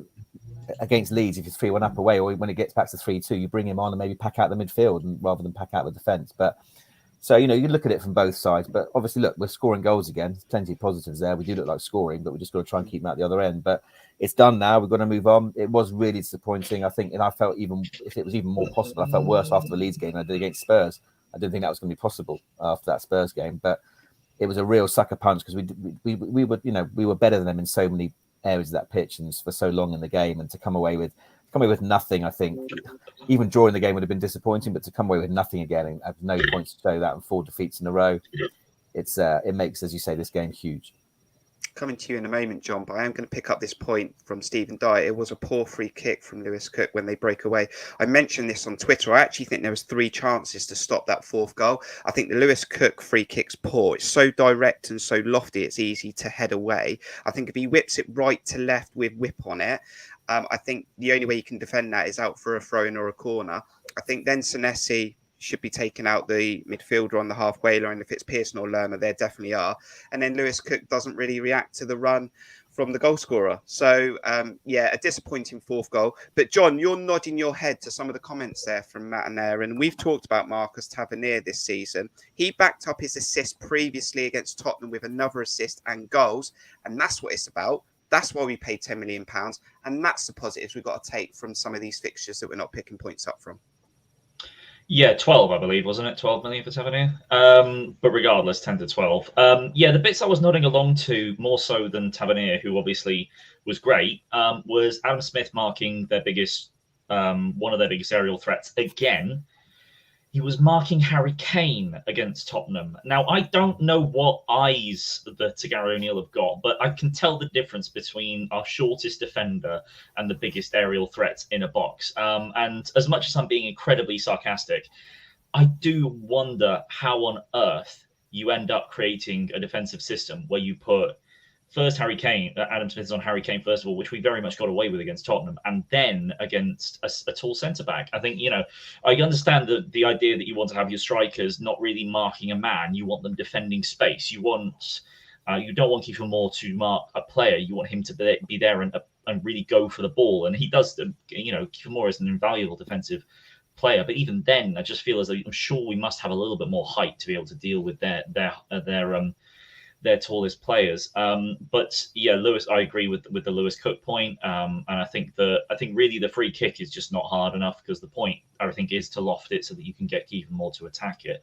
against Leeds, if it's 3-1 up away, or when it gets back to 3-2, you bring him on and maybe pack out the midfield rather than pack out the defence. But so, you know, you look at it from both sides. But obviously, look, we're scoring goals again. There's plenty of positives there. We do look like scoring, but we just got to try and keep them out the other end. But it's done now. We've got to move on. It was really disappointing, I think, and I felt if it was even more possible, I felt worse after the Leeds game than I did against Spurs. I didn't think that was going to be possible after that Spurs game, but it was a real sucker punch, because we were, you know, we were better than them in so many areas of that pitch and for so long in the game, and to come away with nothing, I think even drawing the game would have been disappointing, but to come away with nothing again and have no points to show that and 4 defeats in a row, it makes, as you say, this game huge. Coming to you in a moment, John, but I am going to pick up this point from Stephen Dye. It was a poor free kick from Lewis Cook when they break away. I mentioned this on Twitter. I actually think there was 3 chances to stop that 4th goal. I think the Lewis Cook free kick's poor. It's so direct and so lofty, it's easy to head away. I think if he whips it right to left with whip on it, I think the only way you can defend that is out for a throw-in or a corner. I think then Senesi should be taking out the midfielder on the halfway line. If it's Pearson or Lerma, there definitely are. And then Lewis Cook doesn't really react to the run from the goal scorer. So, a disappointing 4th goal. But John, you're nodding your head to some of the comments there from Matt and Aaron. We've talked about Marcus Tavernier this season. He backed up his assist previously against Tottenham with another assist and goals. And that's what it's about. That's why we paid £10 million. And that's the positives we've got to take from some of these fixtures that we're not picking points up from. Yeah, 12, I believe, wasn't it? 12 million for Tavernier. But regardless, 10 to 12. The bits I was nodding along to more so than Tavernier, who obviously was great, was Adam Smith marking their biggest, one of their biggest aerial threats again. He was marking Harry Kane against Tottenham. Now, I don't know what eyes that Gary O'Neill have got, but I can tell the difference between our shortest defender and the biggest aerial threat in a box. And as much as I'm being incredibly sarcastic, I do wonder how on earth you end up creating a defensive system where you put first Harry Kane, Adam Smith is on Harry Kane first of all, which we very much got away with against Tottenham, and then against a tall centre-back. I think, you know, I understand the idea that you want to have your strikers not really marking a man. You want them defending space. You don't want Kiefer Moore to mark a player. You want him to be there and really go for the ball. And he does, you know, Kiefer Moore is an invaluable defensive player. But even then, I just feel as though I'm sure we must have a little bit more height to be able to deal with their tallest players. But yeah, Lewis, I agree with the Lewis Cook point. And I think really the free kick is just not hard enough, because the point, I think, is to loft it so that you can get Kiefer Moore to attack it.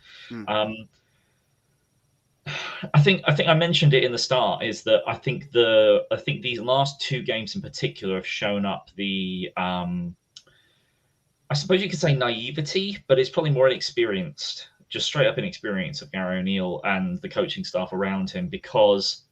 I think I mentioned it in the start, is that I think these last 2 games in particular have shown up the I suppose you could say naivety, but it's probably more inexperienced just straight up inexperience of Gary O'Neill and the coaching staff around him. Because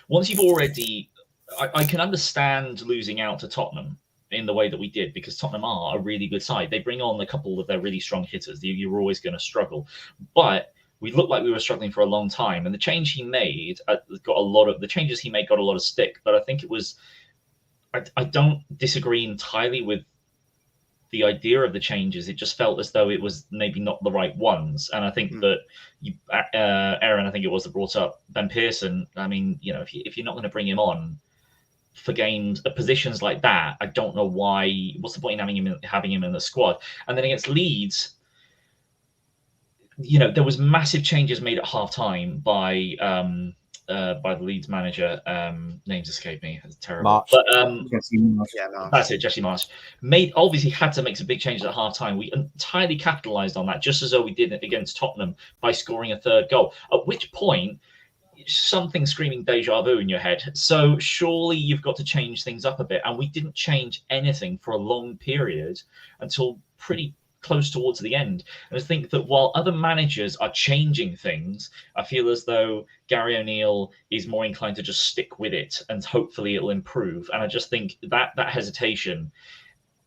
once you've already, I can understand losing out to Tottenham in the way that we did, because Tottenham are a really good side. They bring on a couple of their really strong hitters. You're always going to struggle, but we looked like we were struggling for a long time. And the change he made got a lot of stick. But I think it was, I don't disagree entirely with the idea of the changes. It just felt as though it was maybe not the right ones. And I think that Aaron, I think it was that brought up Ben Pearson. I mean, if you're not going to bring him on for games, positions like that, I don't know why. What's the point in having him in the squad? And then against Leeds, there was massive changes made at half-time by the Leeds manager. Names escape me. It's terrible. March. But That's it, Jesse Marsh. Obviously had to make some big changes at half-time. We entirely capitalised on that, just as though we did it against Tottenham by scoring a third goal. At which point, something screaming deja vu in your head. So surely you've got to change things up a bit. And we didn't change anything for a long period until pretty close towards the end. And I think that while other managers are changing things, I feel as though Gary O'Neill is more inclined to just stick with it and hopefully it'll improve. And I just think that hesitation,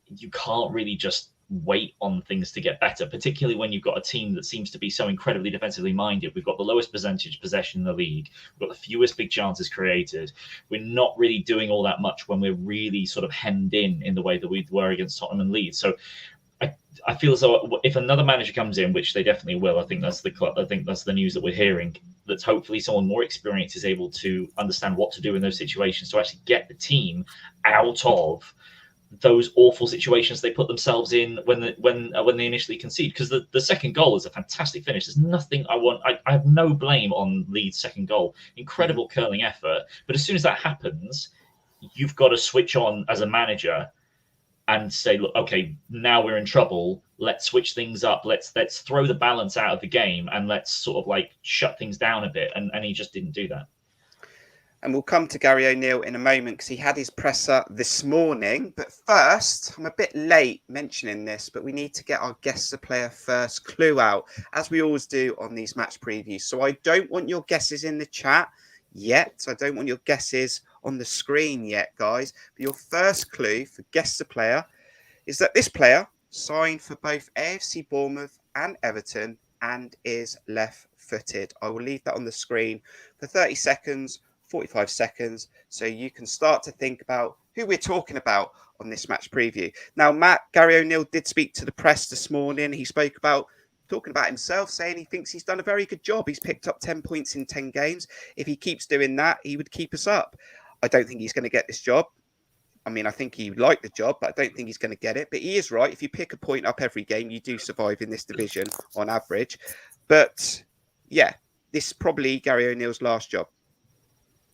you can't really just wait on things to get better, particularly when you've got a team that seems to be so incredibly defensively minded. We've got the lowest percentage possession in the league. We've got the fewest big chances created. We're not really doing all that much when we're really sort of hemmed in the way that we were against Tottenham and Leeds. So I feel as though if another manager comes in, which they definitely will, I think that's the news that we're hearing, that hopefully someone more experienced is able to understand what to do in those situations to actually get the team out of those awful situations they put themselves in when they initially concede. Because the second goal is a fantastic finish. There's nothing I have no blame on Leeds' second goal. Incredible curling effort. But as soon as that happens, you've got to switch on as a manager and say, look, okay, now we're in trouble. Let's switch things up. Let's throw the balance out of the game and let's sort of like shut things down a bit. And he just didn't do that. And we'll come to Gary O'Neill in a moment because he had his presser this morning. But first, I'm a bit late mentioning this, but we need to get our guess the player first clue out, as we always do on these match previews. So I don't want your guesses in the chat yet. I don't want your guesses on the screen yet, guys. But your first clue for guess the player is that this player signed for both AFC Bournemouth and Everton and is left-footed. I will leave that on the screen for 30 seconds. 45 seconds, so you can start to think about who we're talking about on this match preview. Now, Matt, Gary O'Neill did speak to the press this morning. He spoke about talking about himself, saying he thinks he's done a very good job. He's picked up 10 points in 10 games. If he keeps doing that, he would keep us up. I don't think he's going to get this job. I mean, I think he would like the job, but I don't think he's going to get it. But he is right. If you pick a point up every game, you do survive in this division on average. But yeah, this is probably Gary O'Neill's last job.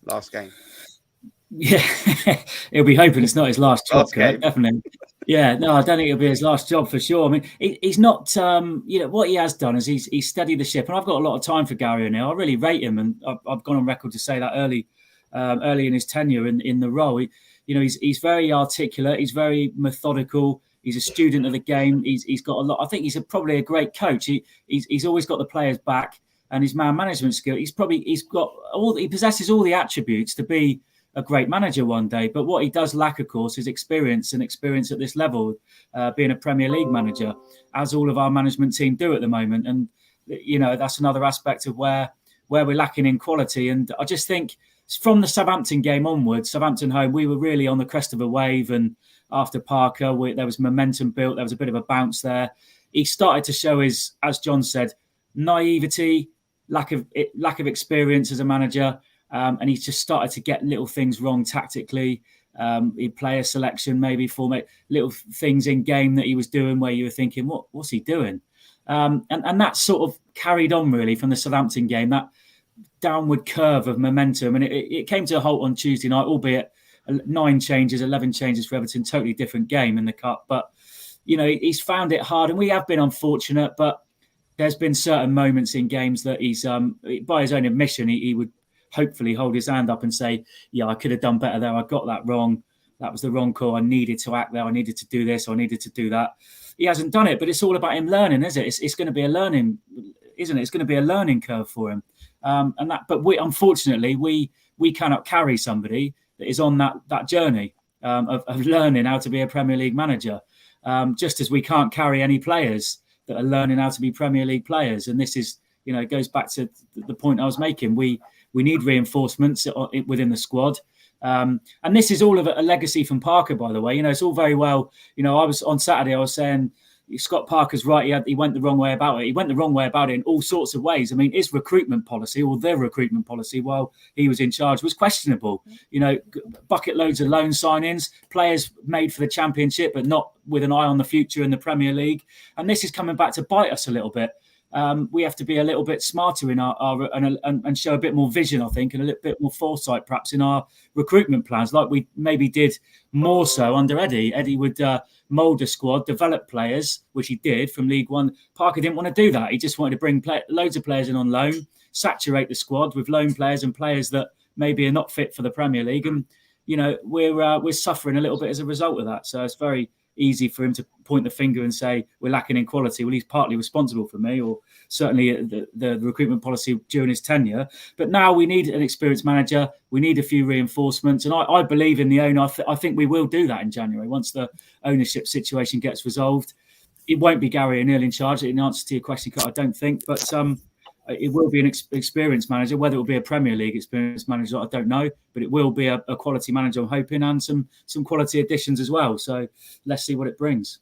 Last game. Yeah, he'll be hoping it's not his last job, definitely. Yeah, no, I don't think it'll be his last job for sure. I mean, he's not, what he has done is he's steadied the ship. And I've got a lot of time for Gary O'Neill. I really rate him. And I've gone on record to say that early in his tenure in the role. He's very articulate. He's very methodical. He's a student of the game. He's got a lot. I think he's probably a great coach. He's always got the players back. And his man management skill, he possesses all the attributes to be a great manager one day. But what he does lack, of course, is experience at this level, being a Premier League manager, as all of our management team do at the moment. And that's another aspect of where we're lacking in quality. And I just think from the Southampton game onwards, Southampton home, we were really on the crest of a wave. And after Parker, there was momentum built. There was a bit of a bounce there. He started to show his, as John said, naivety, lack of experience as a manager, and he's just started to get little things wrong tactically. Player selection, maybe format little things in game that he was doing where you were thinking, what's he doing? And that sort of carried on really from the Southampton game, that downward curve of momentum, and it came to a halt on Tuesday night, albeit 9 changes, 11 changes for Everton, totally different game in the cup. But he's found it hard, and we have been unfortunate, but there's been certain moments in games that he's, by his own admission, he would hopefully hold his hand up and say, yeah, I could have done better there. I got that wrong. that was the wrong call. I needed to act there. I needed to do this. I needed to do that. He hasn't done it, but it's all about him learning, is it? It's going to be a learning, isn't it? It's going to be a learning curve for him. But unfortunately, we cannot carry somebody that is on that journey of learning how to be a Premier League manager. Just as we can't carry any players that are learning how to be Premier League players. And this is, it goes back to the point I was making. We need reinforcements within the squad. And this is all of a legacy from Parker, by the way. It's all very well. I was on Saturday, I was saying, Scott Parker's right. He went the wrong way about it. He went the wrong way about it in all sorts of ways. I mean, his recruitment policy, or their recruitment policy, while he was in charge, was questionable. Bucket loads of loan signings, players made for the Championship, but not with an eye on the future in the Premier League. And this is coming back to bite us a little bit. We have to be a little bit smarter in and show a bit more vision, I think, and a little bit more foresight, perhaps, in our recruitment plans, like we maybe did more so under Eddie. Eddie would mould a squad, develop players, which he did from League One. Parker didn't want to do that. He just wanted to bring loads of players in on loan, saturate the squad with loan players and players that maybe are not fit for the Premier League. And we're suffering a little bit as a result of that. So it's very easy for him to point the finger and say we're lacking in quality. Well, he's partly responsible for me, or certainly the recruitment policy during his tenure. But now we need an experienced manager. We need a few reinforcements, and I believe in the owner. I think we will do that in January once the ownership situation gets resolved. It won't be Gary O'Neill in charge. In answer to your question, I don't think, but it will be an experienced manager. Whether it will be a Premier League experienced manager, I don't know, but it will be a quality manager, I'm hoping, and some quality additions as well. So let's see what it brings.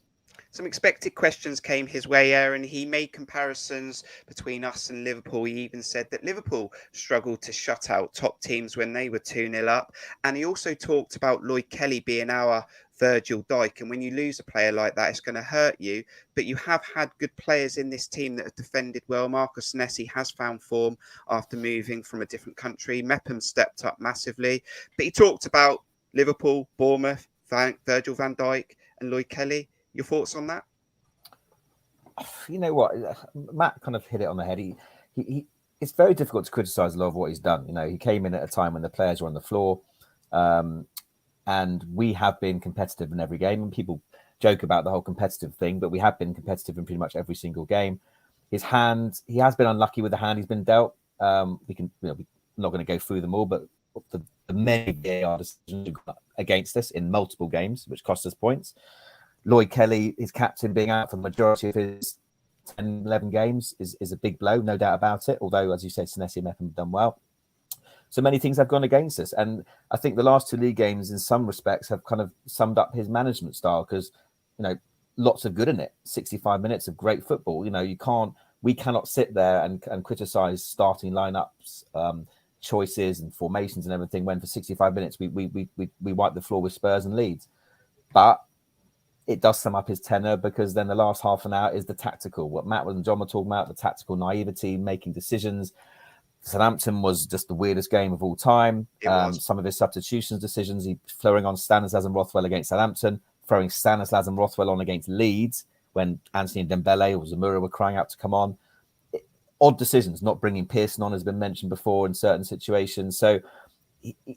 Some expected questions came his way, Aaron. He made comparisons between us and Liverpool. He even said that Liverpool struggled to shut out top teams when they were 2-0 up. And he also talked about Lloyd Kelly being our Virgil Dijk. And when you lose a player like that, it's going to hurt you. But you have had good players in this team that have defended well. Marcus Senesi has found form after moving from a different country. Mepham stepped up massively. But he talked about Liverpool, Bournemouth, Virgil van Dijk and Lloyd Kelly. Your thoughts on that? You know what? Matt kind of hit it on the head. He it's very difficult to criticise a lot of what he's done. He came in at a time when the players were on the floor, and we have been competitive in every game. And people joke about the whole competitive thing, but we have been competitive in pretty much every single game. His hand, he has been unlucky with the hand he's been dealt. We're not going to go through them all, but the many VAR decisions against us in multiple games, which cost us points. Lloyd Kelly, his captain, being out for the majority of his 10, 11 games is a big blow, no doubt about it. Although, as you said, Senesi and Mepham have done well. So many things have gone against us. And I think the last two league games, in some respects, have kind of summed up his management style because, lots of good in it. 65 minutes of great football. We cannot sit there and criticise starting lineups, choices and formations and everything when for 65 minutes we wipe the floor with Spurs and Leeds. But it does sum up his tenure because then the last half an hour is the tactical. What Matt and John were talking about, the tactical naivety, making decisions. Southampton was just the weirdest game of all time. Some of his substitutions decisions, he throwing on Stanislas and Rothwell against Southampton, throwing Stanislas and Rothwell on against Leeds when Anthony and Dembele or Zamora were crying out to come on. Odd decisions, not bringing Pearson on has been mentioned before in certain situations. So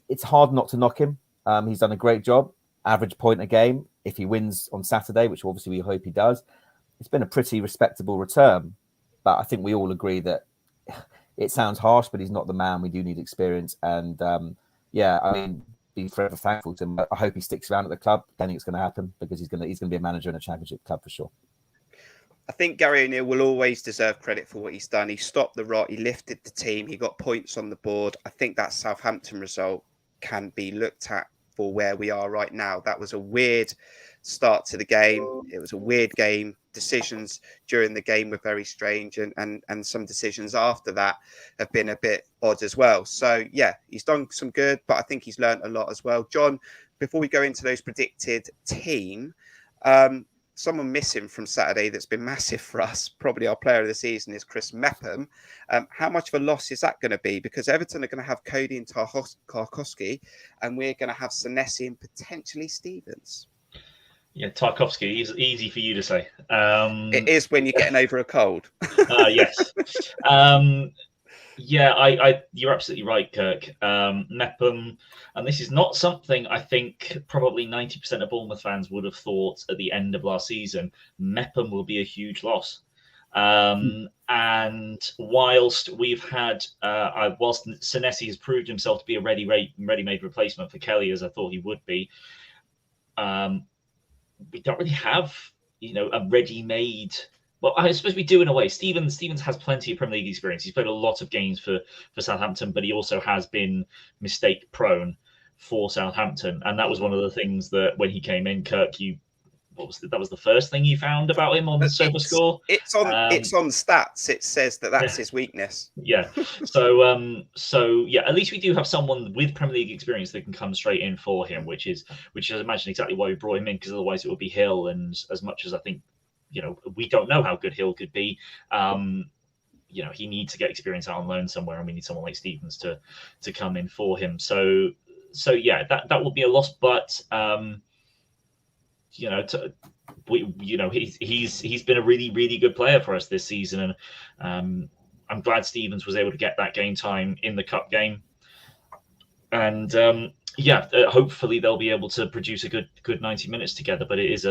it's hard not to knock him. He's done a great job. Average point a game. If he wins on Saturday, which obviously we hope he does, it's been a pretty respectable return. But I think we all agree that it sounds harsh, but he's not the man. We do need experience. And being forever thankful to him. I hope he sticks around at the club. I don't think it's going to happen because he's going to be a manager in a Championship club for sure. I think Gary O'Neill will always deserve credit for what he's done. He stopped the rot. He lifted the team. He got points on the board. I think that Southampton result can be looked at for where we are right now. That was a weird start to the game. It was a weird game. Decisions during the game were very strange, and some decisions after that have been a bit odd as well. So yeah, he's done some good, but I think he's learned a lot as well. John, before we go into those predicted team, someone missing from Saturday that's been massive for us, probably our player of the season, is Chris Mepham. How much of a loss is that going to be? Because Everton are going to have Cody and Tarkowski, and we're going to have Senesi and potentially Stevens. Yeah, Tarkowski is easy for you to say. It is when you're getting over a cold. Yes. Yeah, you're absolutely right, Kirk. Mepham, and this is not something I think probably 90% of Bournemouth fans would have thought at the end of last season. Mepham will be a huge loss. And whilst we've had, whilst Senesi has proved himself to be a ready-made replacement for Kelly, as I thought he would be, we don't really have, a ready-made. Well, I suppose we do in a way. Stevens has plenty of Premier League experience. He's played a lot of games for Southampton, but he also has been mistake-prone for Southampton, and that was one of the things that when he came in, Kirk, that was the first thing you found about him on the SofaScore? It's on stats. It says that's his weakness. Yeah. So yeah, at least we do have someone with Premier League experience that can come straight in for him, which is I imagine exactly why we brought him in, because otherwise it would be Hill. And as much as I think, we don't know how good Hill could be. He needs to get experience out on loan somewhere, and we need someone like Stevens to come in for him. So yeah, that will be a loss, but. He's been a really, really good player for us this season, and I'm glad Stevens was able to get that game time in the cup game. And hopefully they'll be able to produce a good 90 minutes together. But it is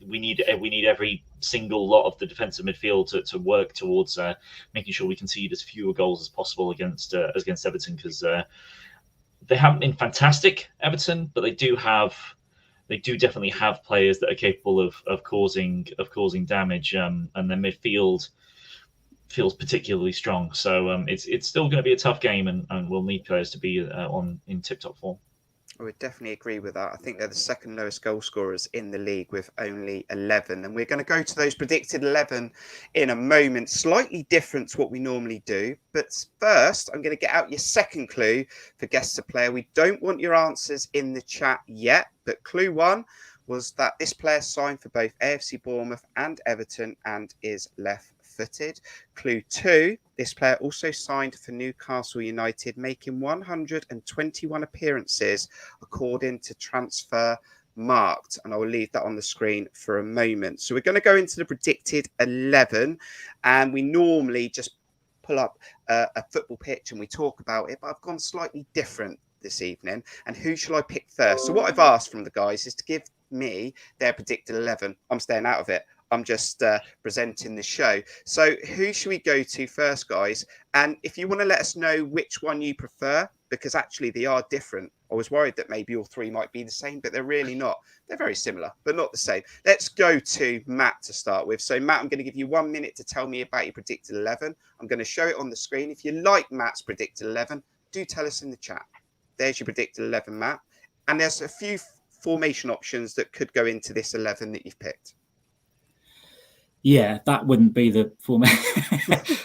we need every single lot of the defensive midfield to work towards making sure we concede as fewer goals as possible against Everton, because they haven't been fantastic, Everton, but they do definitely have players that are capable of causing damage, and their midfield feels particularly strong. So it's still going to be a tough game, and we'll need players to be in tip-top form. I would definitely agree with that. I think they're the second lowest goal scorers in the league with only 11. And we're going to go to those predicted 11 in a moment. Slightly different to what we normally do. But first, I'm going to get out your second clue for Guess the Player. We don't want your answers in the chat yet. But clue 1 was that this player signed for both AFC Bournemouth and Everton and is left-footed. Clue 2, this player also signed for Newcastle United, making 121 appearances according to Transfer Marked. And I will leave that on the screen for a moment. So we're going to go into the predicted 11, and we normally just pull up a football pitch and we talk about it, but I've gone slightly different this evening. And who shall I pick first? So what I've asked from the guys is to give me their predicted 11. I'm staying out of it. I'm just presenting the show. So who should we go to first, guys? And if you want to let us know which one you prefer, because actually they are different. I was worried that maybe all three might be the same, but they're really not. They're very similar, but not the same. Let's go to Matt to start with. So Matt, I'm going to give you 1 minute to tell me about your predicted 11. I'm going to show it on the screen. If you like Matt's predicted 11, do tell us in the chat. There's your predicted 11, Matt. And there's a few formation options that could go into this 11 that you've picked. Yeah, that wouldn't be the format.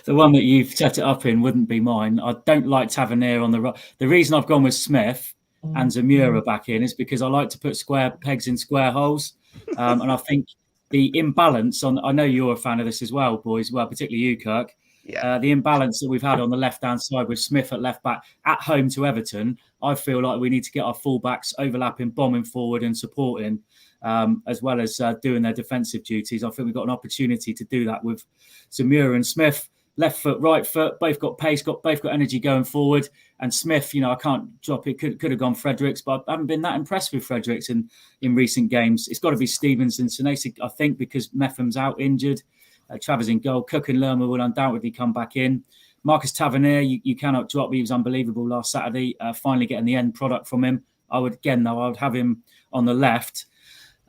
The one that you've set it up in wouldn't be mine. I don't like Tavernier on the right. The reason I've gone with Smith and Zamura back in is because I like to put square pegs in square holes. And I think the imbalance on, I know you're a fan of this as well, boys, well, particularly you, Kirk. Yeah. The imbalance that we've had on the left-hand side with Smith at left back at home to Everton, I feel like we need to get our fullbacks overlapping, bombing forward and supporting, as well as doing their defensive duties. I think we've got an opportunity to do that with Zamura and Smith. Left foot, right foot, both got pace, both got energy going forward. And Smith, I can't drop it. Could have gone Fredericks, but I haven't been that impressed with Fredericks in recent games. It's got to be Stevens and Senesi, I think, because Mepham's out injured. Travers in goal. Cook and Lerma will undoubtedly come back in. Marcus Tavernier, you cannot drop. He was unbelievable last Saturday. Finally getting the end product from him. I would have him on the left.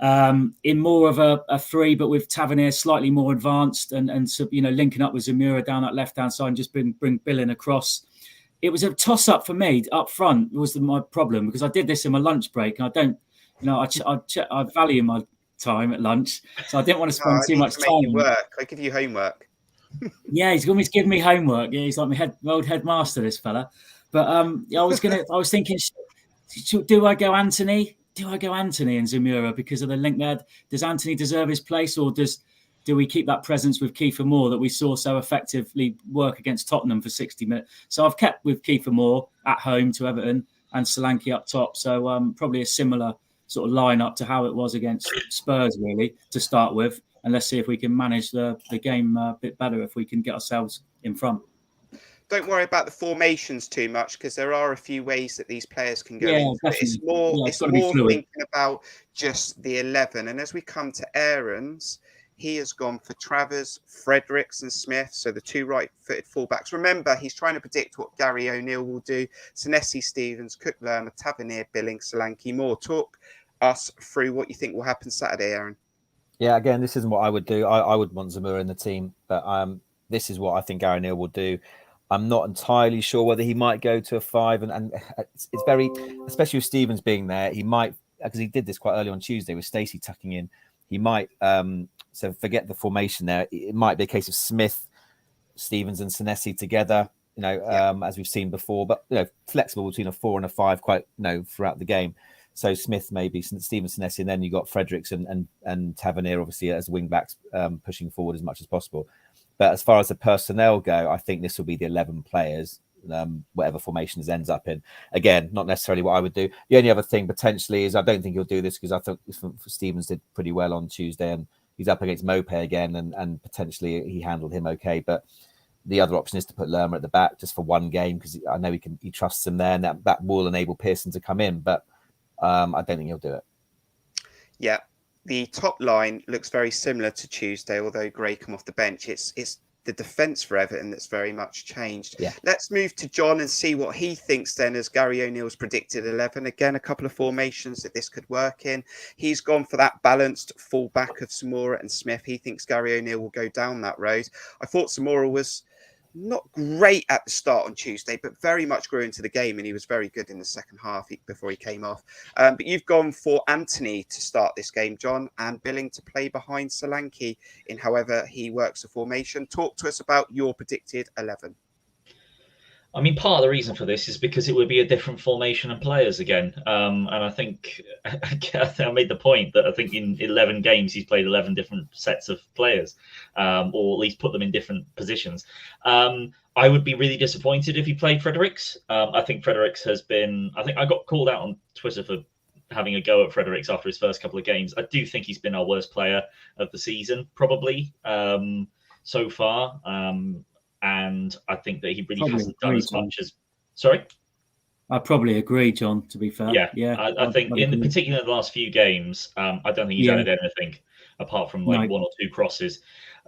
In more of a three, but with Tavernier slightly more advanced and linking up with Zamura down that left-hand side and just bring Bill in across. It was a toss-up for me up front was my problem, because I did this in my lunch break and I don't, I value my time at lunch, so I didn't want to spend too much time. Work. I give you homework. Yeah, he's always giving me homework. Yeah, he's like my old headmaster, this fella. But I was thinking, do I go Anthony? Do I go Anthony and Zamura because of the link there? Does Anthony deserve his place, or do we keep that presence with Kiefer Moore that we saw so effectively work against Tottenham for 60 minutes? So I've kept with Kiefer Moore at home to Everton and Solanke up top. So probably a similar sort of lineup to how it was against Spurs, really, to start with. And let's see if we can manage the game a bit better if we can get ourselves in front. don't worry about the formations too much, because there are a few ways that these players can go Yeah, into it. It's definitely. more, Yeah, it's gotta be more fluid. thinking about just the 11. And as we come to Aaron's, he has gone for Travers, Fredericks and Smith, so the two right-footed fullbacks. Remember, he's trying to predict what Gary O'Neill will do. Senesi, Stevens, Cook, Lerma, Tavernier, Billing, Solanke, Moore. Talk us through what you think will happen Saturday, Aaron. Yeah, again, this isn't what I would do. I would want Zamora in the team, but this is what I think Gary O'Neill will do. I'm not entirely sure whether he might go to a 5, and it's very, especially with Stevens being there, he might, because he did this quite early on Tuesday with Stacey tucking in, he might, so forget the formation there. It might be a case of Smith, Stevens and Senesi together, as we've seen before, but, flexible between a 4 and a 5 quite, throughout the game. So Smith, maybe Stevens, Senesi, and then you got Fredericks and Tavernier, obviously, as wing backs, pushing forward as much as possible. But as far as the personnel go, I think this will be the 11 players, whatever formations ends up in. Again, not necessarily what I would do. The only other thing potentially is I don't think he'll do this, because I thought Stevens did pretty well on Tuesday, and he's up against Mope again, and potentially he handled him okay. But the other option is to put Lerma at the back just for one game, because I know he trusts him there, and that will enable Pearson to come in. But I don't think he'll do it. Yeah, the top line looks very similar to Tuesday, although Gray come off the bench. It's the defence for Everton that's very much changed. Yeah. Let's move to John and see what he thinks then, as Gary O'Neill's predicted 11. Again, a couple of formations that this could work in. He's gone for that balanced full-back of Zamora and Smith. He thinks Gary O'Neill will go down that road. I thought Zamora was not great at the start on Tuesday, but very much grew into the game, and he was very good in the second half before he came off. But you've gone for Anthony to start this game, John, and Billing to play behind Solanke in however he works the formation. Talk to us about your predicted 11. I mean, part of the reason for this is because it would be a different formation and players again. And I think I made the point that I think in 11 games, he's played 11 different sets of players, or at least put them in different positions. I would be really disappointed if he played Fredericks. I think Fredericks has been, I think I got called out on Twitter for having a go at Fredericks after his first couple of games. I do think he's been our worst player of the season, probably, so far. And I think that he really hasn't done as much as... Sorry? I probably agree, John, to be fair. Yeah. I think in particular the last few games, I don't think he's added anything apart from one or two crosses.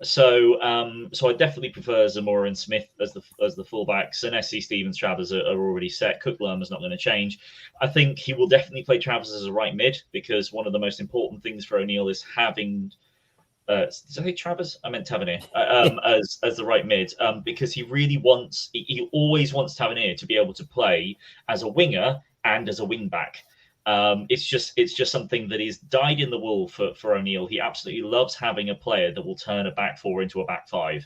So I definitely prefer Zamora and Smith as the fullbacks. Senesi, Stevens, Travers are already set. Cook, Lerma's not going to change. I think he will definitely play Travers as a right mid, because one of the most important things for O'Neill is having... did I say Travers? I meant Tavernier as the right mid, because he always wants Tavernier to be able to play as a winger and as a wing back. It's just something that is dyed in the wool for O'Neill. He absolutely loves having a player that will turn a back four into a back five.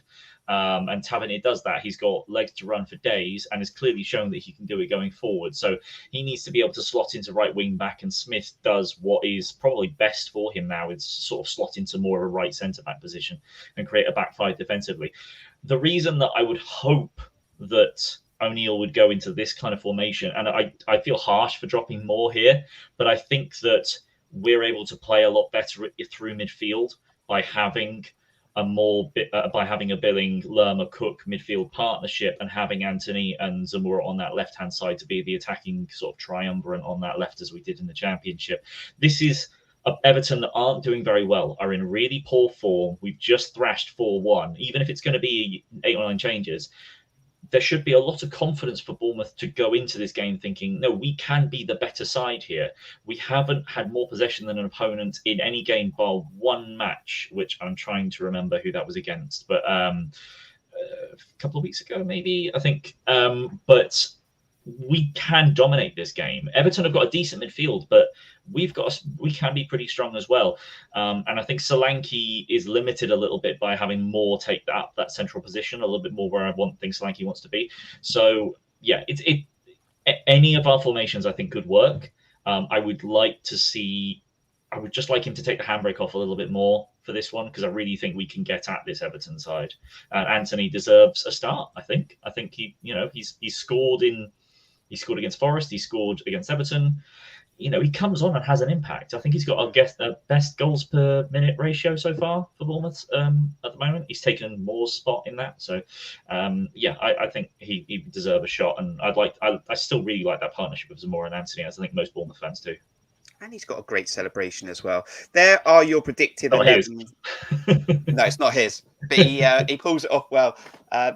And Tavernier does that. He's got legs to run for days and has clearly shown that he can do it going forward. So he needs to be able to slot into right wing back, and Smith does what is probably best for him now. It's sort of slot into more of a right centre back position and create a back five defensively. The reason that I would hope that O'Neill would go into this kind of formation, and I feel harsh for dropping Moore here, but I think that we're able to play a lot better through midfield by having a Billing, Lerma, Cook midfield partnership, and having Anthony and Zamora on that left-hand side to be the attacking sort of triumvirate on that left, as we did in the Championship. This is Everton that aren't doing very well, are in really poor form. We've just thrashed 4-1. Even if it's going to be 8 or 9 changes, there should be a lot of confidence for Bournemouth to go into this game thinking, no, we can be the better side here. We haven't had more possession than an opponent in any game bar one match, which I'm trying to remember who that was against, but a couple of weeks ago, maybe, I think. But we can dominate this game. Everton have got a decent midfield, but we can be pretty strong as well. And I think Solanke is limited a little bit by having Moore take that central position a little bit more where I think Solanke wants to be. So yeah, any of our formations I think could work. I would just like him to take the handbrake off a little bit more for this one, because I really think we can get at this Everton side. Anthony deserves a start. I think he's scored against Forest. He scored against Everton. he comes on and has an impact. I think he's got, I guess, the best goals per minute ratio so far for Bournemouth at the moment. He's taken Moore's spot in that. So, I think he deserves a shot. And I still really like that partnership with Zamora and Anthony, as I think most Bournemouth fans do. And he's got a great celebration as well. There are your predicted 11. No, it's not his, but he pulls it off well.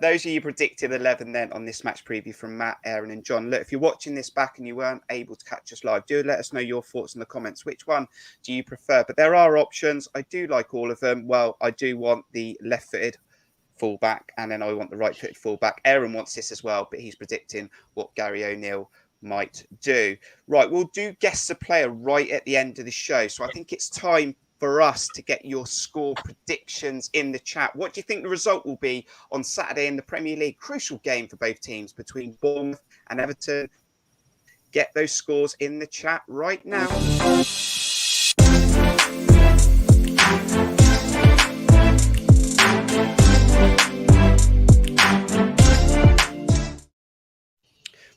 Those are your predicted 11 then on this match preview from Matt, Aaron and John. Look, if you're watching this back and you weren't able to catch us live, do let us know your thoughts in the comments. Which one do you prefer? But there are options. I do like all of them. Well, I do want the left-footed fullback, and then I want the right-footed fullback. Aaron wants this as well, but he's predicting what Gary O'Neill might do. Right, we'll do guess the player right at the end of the show. So I think it's time for us to get your score predictions in the chat. What do you think the result will be on Saturday in the Premier League? Crucial game for both teams between Bournemouth and Everton. Get those scores in the chat right now.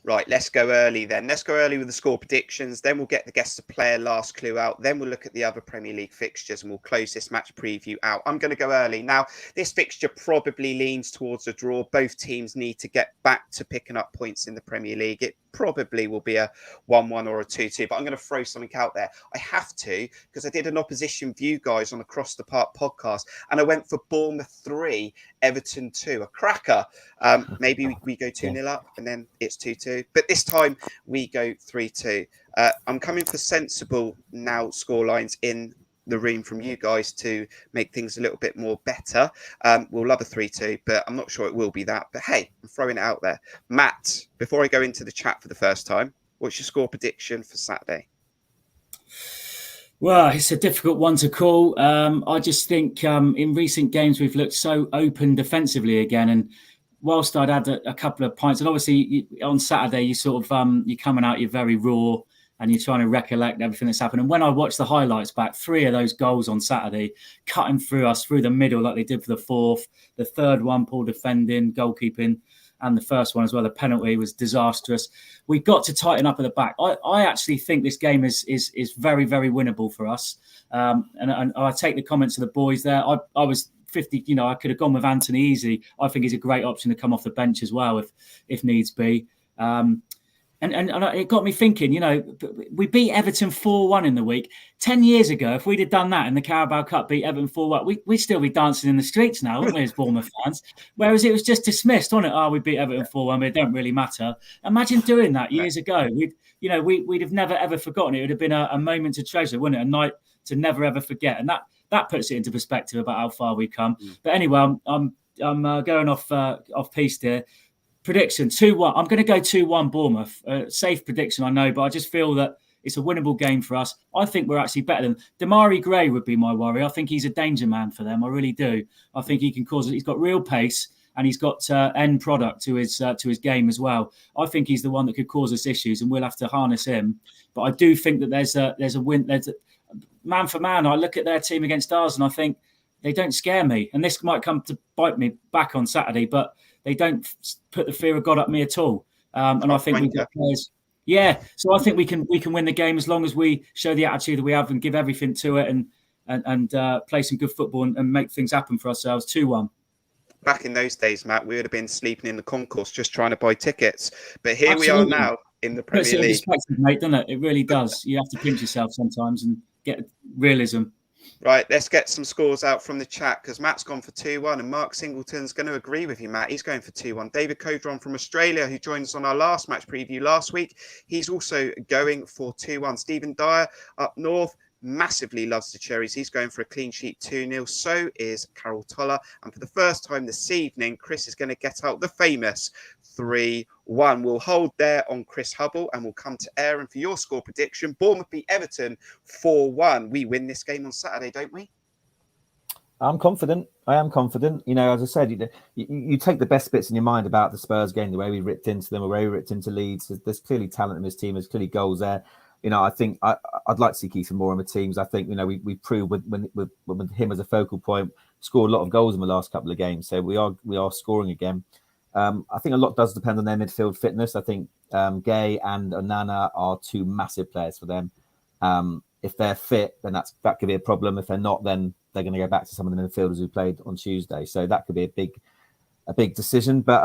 Right, let's go early then. Let's go early with the score predictions. Then we'll get the guess the player last clue out. Then we'll look at the other Premier League fixtures and we'll close this match preview out. I'm going to go early. Now, this fixture probably leans towards a draw. Both teams need to get back to picking up points in the Premier League. It probably will be a 1-1 or a 2-2, but I'm going to throw something out there. I have to, because I did an opposition view, guys, on Across the Park podcast, and I went for Bournemouth 3, Everton 2, a cracker. Maybe we go 2-0 up and then it's 2-2, but this time we go 3-2. I'm coming for sensible now scorelines in the room from you guys to make things a little bit more better. We'll love a 3-2, but I'm not sure it will be that. But hey, I'm throwing it out there. Matt, before I go into the chat for the first time, what's your score prediction for Saturday? Well, it's a difficult one to call. I just think in recent games we've looked so open defensively again, and whilst I'd had a couple of points, and obviously on Saturday you sort of you're coming out, you're very raw, and you're trying to recollect everything that's happened. And when I watched the highlights back, 3 of those goals on Saturday, cutting through us through the middle like they did for the 4th. The 3rd one, poor defending, goalkeeping, and the first one as well, the penalty was disastrous. We've got to tighten up at the back. I actually think this game is very, very winnable for us. And I take the comments of the boys there. I was 50, I could have gone with Anthony easy. I think he's a great option to come off the bench as well if needs be. And it got me thinking, we beat Everton 4-1 in the week. 10 years ago, if we'd have done that in the Carabao Cup, beat Everton 4-1, we'd still be dancing in the streets now, wouldn't we, as Bournemouth fans? Whereas it was just dismissed, wasn't it? Oh, we beat Everton 4-1, but it don't really matter. Imagine doing that years ago. We'd have never, ever forgotten it. It would have been a moment to treasure, wouldn't it? A night to never, ever forget. And that puts it into perspective about how far we've come. But anyway, I'm going off piste here. Prediction 2-1. I'm going to go 2-1 Bournemouth. Safe prediction, I know, but I just feel that it's a winnable game for us. I think we're actually better than Damari Gray would be my worry. I think he's a danger man for them. I really do. I think he can cause it. He's got real pace and he's got end product to his game as well. I think he's the one that could cause us issues, and we'll have to harness him. But I do think that there's a win. There's a man for man. I look at their team against ours and I think they don't scare me. And this might come to bite me back on Saturday, but they don't put the fear of God up me at all. And I think we've got players. Yeah, so I think we can win the game as long as we show the attitude that we have and give everything to it and play some good football and make things happen for ourselves. 2-1. Back in those days, Matt, we would have been sleeping in the concourse just trying to buy tickets. But here we are now in the Premier League. It puts it in perspective, mate, doesn't it? It really does. You have to pinch yourself sometimes and get realism. Right, let's get some scores out from the chat because Matt's gone for 2-1 and Mark Singleton's going to agree with you, Matt. He's going for 2-1. David Codron from Australia, who joined us on our last match preview last week, he's also going for 2-1. Stephen Dyer up north massively loves the Cherries. He's going for a clean sheet 2-0. So is Carol Toller. And for the first time this evening, Chris is going to get out the famous 3-1. We'll hold there on Chris Hubble and we'll come to Aaron for your score prediction. Bournemouth beat Everton 4-1. We win this game on Saturday, don't we? I'm confident. I am confident. As I said, you take the best bits in your mind about the Spurs game, the way we ripped into them, the way we ripped into Leeds. There's clearly talent in this team. There's clearly goals there. I think I'd like to see Keith and Moore in the teams. I think, we proved with him as a focal point, scored a lot of goals in the last couple of games. So we are scoring again. I think a lot does depend on their midfield fitness. I think Kaye and Onana are two massive players for them. If they're fit, then that could be a problem. If they're not, then they're going to go back to some of the midfielders who played on Tuesday. So that could be a big decision. But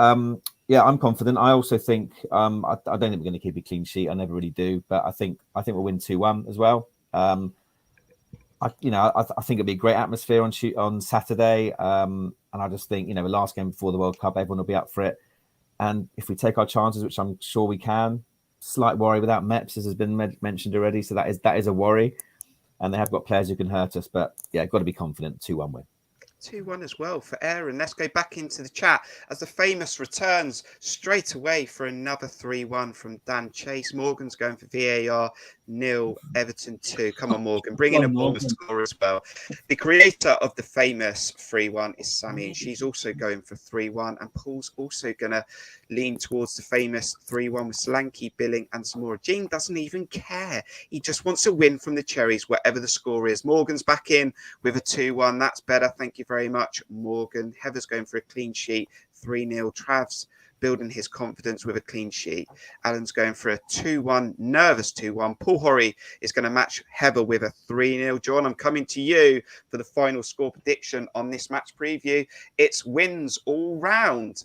yeah, I'm confident. I also think I don't think we're going to keep a clean sheet. I never really do. But I think we'll win 2-1 as well. I think it'd be a great atmosphere on Saturday. And I just think, the last game before the World Cup, everyone will be up for it. And if we take our chances, which I'm sure we can, slight worry without Meps, as has been mentioned already. So that is a worry. And they have got players who can hurt us. But yeah, got to be confident. 2-1 win. 2-1 as well for Aaron. Let's go back into the chat as the famous returns straight away for another 3-1 from Dan Chase. Morgan's going for VAR 0, Everton 2. Come on, Morgan, bring in a Bournemouth score as well. The creator of the famous 3-1 is Sammy, and she's also going for 3-1. And Paul's also going to lean towards the famous 3-1 with Solanke, Billing, and Samora. Jean doesn't even care. He just wants a win from the Cherries, whatever the score is. Morgan's back in with a 2-1. That's better. Thank you very much, Morgan. Heather's going for a clean sheet, 3-0. Trav's building his confidence with a clean sheet. Alan's going for a 2-1, nervous 2-1. Paul Horry is going to match Heather with a 3-0. John, I'm coming to you for the final score prediction on this match preview. It's wins all round.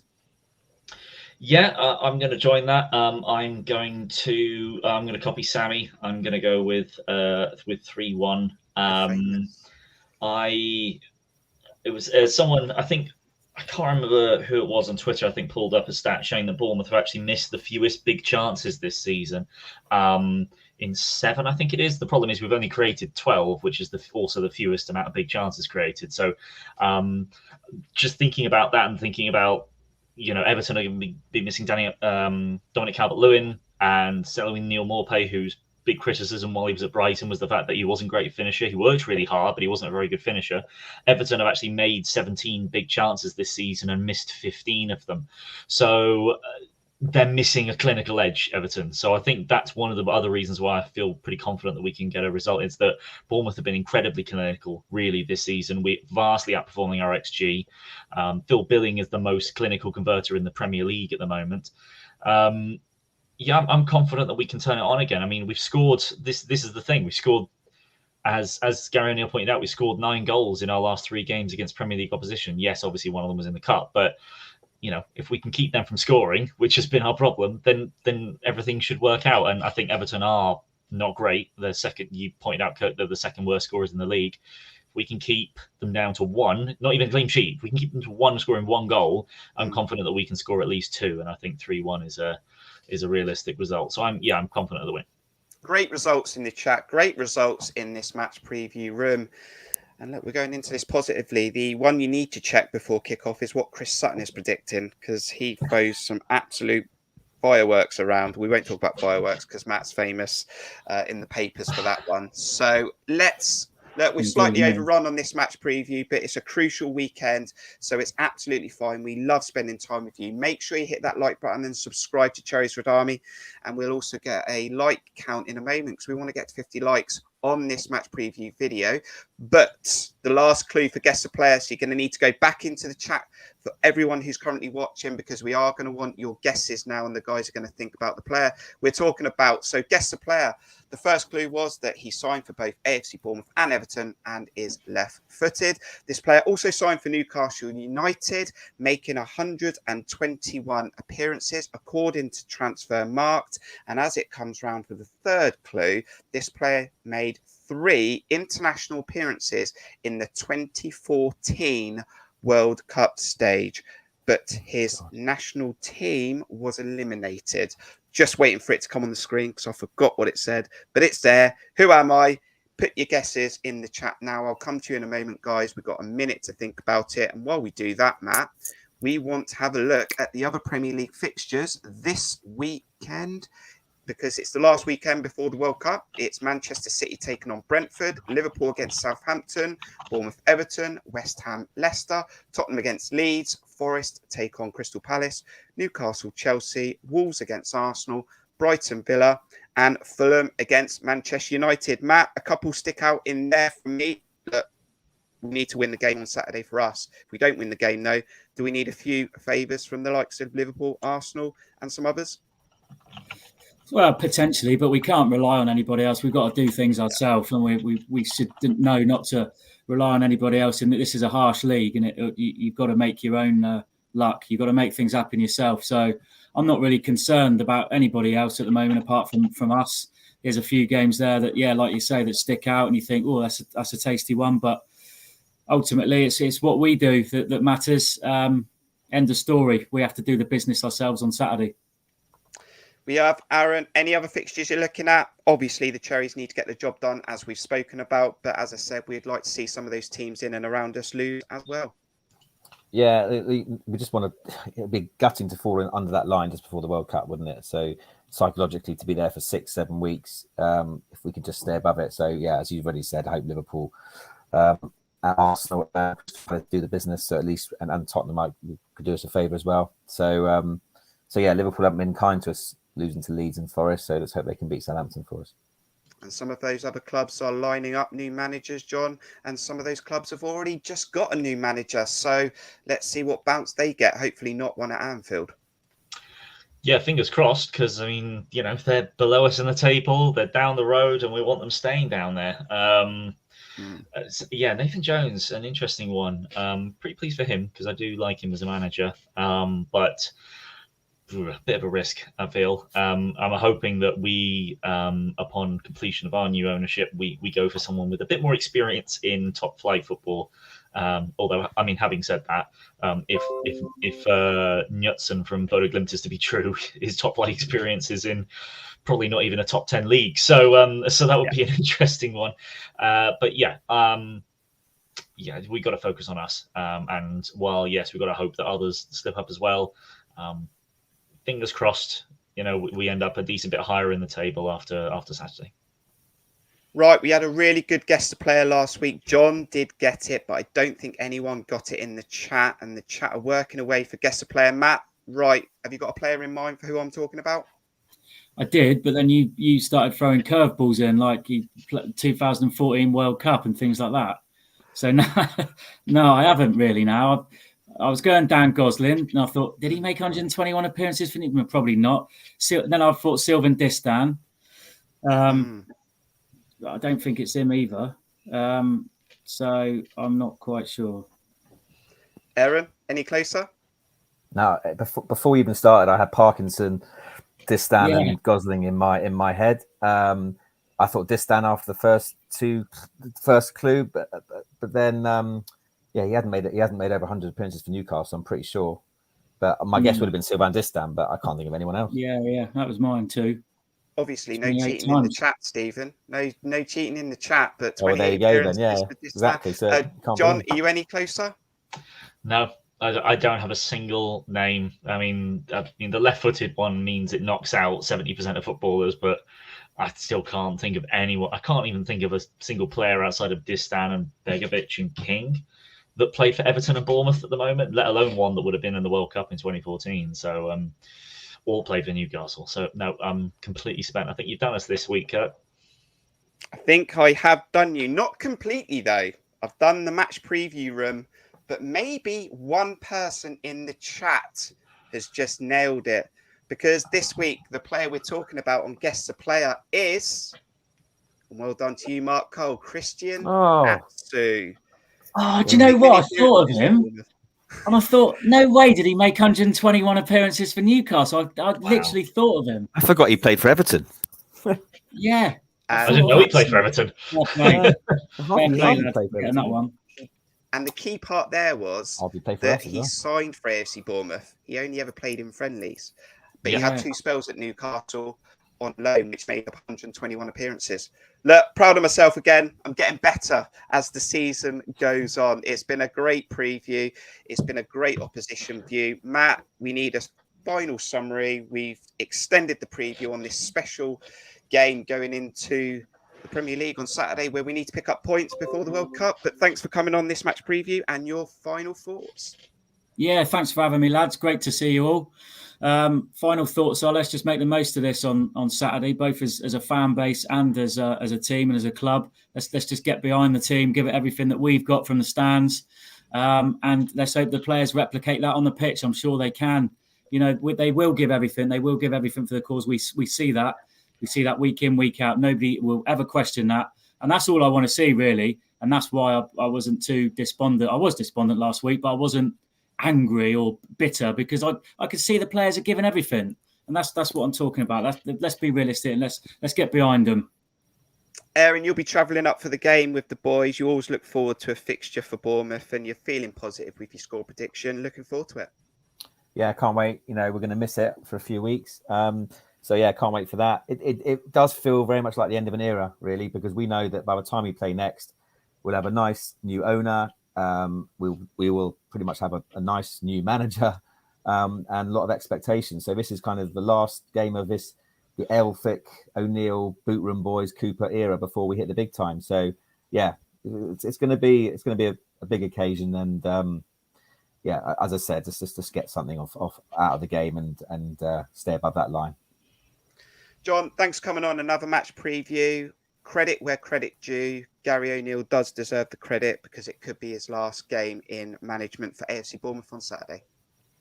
Yeah, I'm going to join that. I'm going to copy Sammy. I'm going to go with 3-1. It was someone, I think, I can't remember who it was on Twitter, I think pulled up a stat showing that Bournemouth have actually missed the fewest big chances this season. In 7, I think it is. The problem is we've only created 12, which is also the fewest amount of big chances created. So just thinking about that and thinking about, Everton are going to be missing Dominic Calvert-Lewin and selling Neil Maupay, whose big criticism while he was at Brighton was the fact that he wasn't a great finisher. He worked really hard, but he wasn't a very good finisher. Everton have actually made 17 big chances this season and missed 15 of them. So they're missing a clinical edge, Everton. So I think that's one of the other reasons why I feel pretty confident that we can get a result. Is that Bournemouth have been incredibly clinical, really, this season. We're vastly outperforming our XG. Phil Billing is the most clinical converter in the Premier League at the moment. Yeah, I'm confident that we can turn it on again. I mean, we've scored. This is the thing. We scored, as Gary O'Neill pointed out, we scored 9 goals in our last 3 games against Premier League opposition. Yes, obviously one of them was in the cup, but if we can keep them from scoring, which has been our problem, then everything should work out. And I think Everton are not great. You pointed out, Kirk, they're the second worst scorers in the league. If we can keep them down to 1, not even clean sheet, if we can keep them to 1, scoring 1 goal, I'm confident that we can score at least 2. And I think 3-1 is a realistic result. So I'm confident of the win. Great results in the chat. Great results in this match preview room. And look, we're going into this positively. The one you need to check before kickoff is what Chris Sutton is predicting, because he throws some absolute fireworks around. We won't talk about fireworks because Matt's famous in the papers for that one. So we're slightly overrun on this match preview, but it's a crucial weekend, so it's absolutely fine. We love spending time with you. Make sure you hit that like button and subscribe to Cherries Red Army, and we'll also get a like count in a moment because we want to get to 50 likes on this match preview video. But the last clue for guess the player, so you're going to need to go back into the chat for everyone who's currently watching, because we are going to want your guesses now, and the guys are going to think about the player we're talking about. So guess the player. The first clue was that he signed for both AFC Bournemouth and Everton and is left-footed. This player also signed for Newcastle United, making 121 appearances according to Transfermarkt. And as it comes round for the third clue, this player made 3 international appearances in the 2014 World Cup stage, but his national team was eliminated. Just waiting for it to come on the screen because I forgot what it said, but it's there. Who am I? Put your guesses in the chat now. I'll come to you in a moment, guys. We've got a minute to think about it. And while we do that, Matt, we want to have a look at the other Premier League fixtures this weekend, because it's the last weekend before the World Cup. It's Manchester City taking on Brentford, Liverpool against Southampton, Bournemouth Everton, West Ham Leicester, Tottenham against Leeds, Forest take on Crystal Palace, Newcastle Chelsea, Wolves against Arsenal, Brighton Villa, and Fulham against Manchester United. Matt, a couple stick out in there for me. Look, We need to win the game on Saturday for us. If we don't win the game, though, do we need a few favours from the likes of Liverpool, Arsenal, and some others? Well, potentially, but we can't rely on anybody else. We've got to do things ourselves, and we should know not to rely on anybody else. And this is a harsh league, and you've got to make your own luck. You've got to make things happen yourself. So I'm not really concerned about anybody else at the moment, apart from us. There's a few games there that, like you say, that stick out, and you think, oh, that's a tasty one. But ultimately, it's what we do that matters. End of story. We have to do the business ourselves on Saturday. We have, Aaron, any other fixtures you're looking at? Obviously, the Cherries need to get the job done, as we've spoken about. But as I said, we'd like to see some of those teams in and around us lose as well. Yeah, we just want to. It'd be gutting to fall in under that line just before the World Cup, wouldn't it? So psychologically, to be there for 6-7 weeks, if we could just stay above it. So yeah, as you've already said, I hope Liverpool, and Arsenal do the business. So at least, and Tottenham could do us a favour as well. So yeah, Liverpool haven't been kind to us, losing to Leeds and Forest. So let's hope they can beat Southampton for us. And some of those other clubs are lining up new managers, John. And some of those clubs have already just got a new manager. So let's see what bounce they get. Hopefully not one at Anfield. Yeah, fingers crossed, because, I mean, they're below us in the table. They're down the road, and we want them staying down there. Yeah, Nathan Jones, an interesting one. Pretty pleased for him, because I do like him as a manager. But a bit of a risk, I feel. I'm hoping that we, upon completion of our new ownership, we go for someone with a bit more experience in top flight football. Although, I mean, having said that, if Knutson from Bodo Glimt is to be true, his top flight experience is in probably not even a top 10 league. So that would be an interesting one. But yeah, we got to focus on us. And while yes, we've got to hope that others slip up as well. Fingers crossed, we end up a decent bit higher in the table after Saturday. Right, we had a really good guest player last week. John did get it, but I don't think anyone got it in the chat. And the chat are working away for guest player. Matt, right, have you got a player in mind for who I'm talking about? I did, but then you started throwing curveballs in, like 2014 World Cup and things like that. So no, I haven't really now. I was going Dan Gosling, and I thought, did he make 121 appearances for England? Probably not. Then I thought Sylvain Distin. I don't think it's him either. So I'm not quite sure. Aaron, any closer? No, before we even started, I had Parkinson, Distin, and Gosling in my head. I thought Distin after the first clue, but then. Yeah, he hasn't made over 100 appearances for Newcastle, I'm pretty sure. But my guess would have been Sylvain Distin, but I can't think of anyone else. Yeah, that was mine too. Obviously, no cheating in the chat, Stephen. No cheating in the chat, but 28 there you go then. Yeah, exactly. So, John, are you any closer? No, I don't have a single name. I mean, the left-footed one means it knocks out 70% of footballers, but I still can't think of anyone. I can't even think of a single player outside of Distin and Begovic and King that played for Everton and Bournemouth at the moment, let alone one that would have been in the World Cup in 2014. So all played for Newcastle. So no, I'm completely spent. I think you've done us this week, Kirk. I think I have done you. Not completely, though. I've done the match preview room, but maybe one person in the chat has just nailed it. Because this week, the player we're talking about on Guest the Player is, and well done to you, Mark Cole, Christian Atsu. Oh, do you know what? I thought of him, and I thought, no way did he make 121 appearances for Newcastle. I literally thought of him. I forgot he played for Everton. Yeah. I didn't know he played for Everton. That one. And the key part there was that he signed for AFC Bournemouth. He only ever played in friendlies. But he had 2 spells at Newcastle on loan, which made up 121 appearances. Look, proud of myself again. I'm getting better as the season goes on. It's been a great preview. It's been a great opposition view. Matt, we need a final summary. We've extended the preview on this special game going into the Premier League on Saturday, where we need to pick up points before the World Cup. But thanks for coming on this match preview and your final thoughts. Yeah, thanks for having me, lads. Great to see you all. Final thoughts are, let's just make the most of this on Saturday, both as a fan base and as a team and as a club. Let's just get behind the team, give it everything that we've got from the stands, and let's hope the players replicate that on the pitch. I'm sure they can. You know, they will give everything. They will give everything for the cause. We see that. We see that week in, week out. Nobody will ever question that. And that's all I want to see, really. And that's why I wasn't too despondent. I was despondent last week, but I wasn't angry or bitter because I could see the players are giving everything. And that's what I'm talking about. Let's be realistic and let's get behind them. Aaron, you'll be travelling up for the game with the boys. You always look forward to a fixture for Bournemouth and you're feeling positive with your score prediction. Looking forward to it. Yeah, can't wait. You know, we're going to miss it for a few weeks. So, yeah, can't wait for that. It does feel very much like the end of an era, really, because we know that by the time we play next, we'll have a nice new owner. We will pretty much have a nice new manager and a lot of expectations. So this is kind of the last game of the Elphick, O'Neill, Bootroom Boys, Cooper era before we hit the big time. So, yeah, it's going to be a big occasion and. Yeah, as I said, just get something off out of the game and stay above that line. John, thanks for coming on. Another match preview. Credit where credit due. Gary O'Neill does deserve the credit because it could be his last game in management for AFC Bournemouth on Saturday.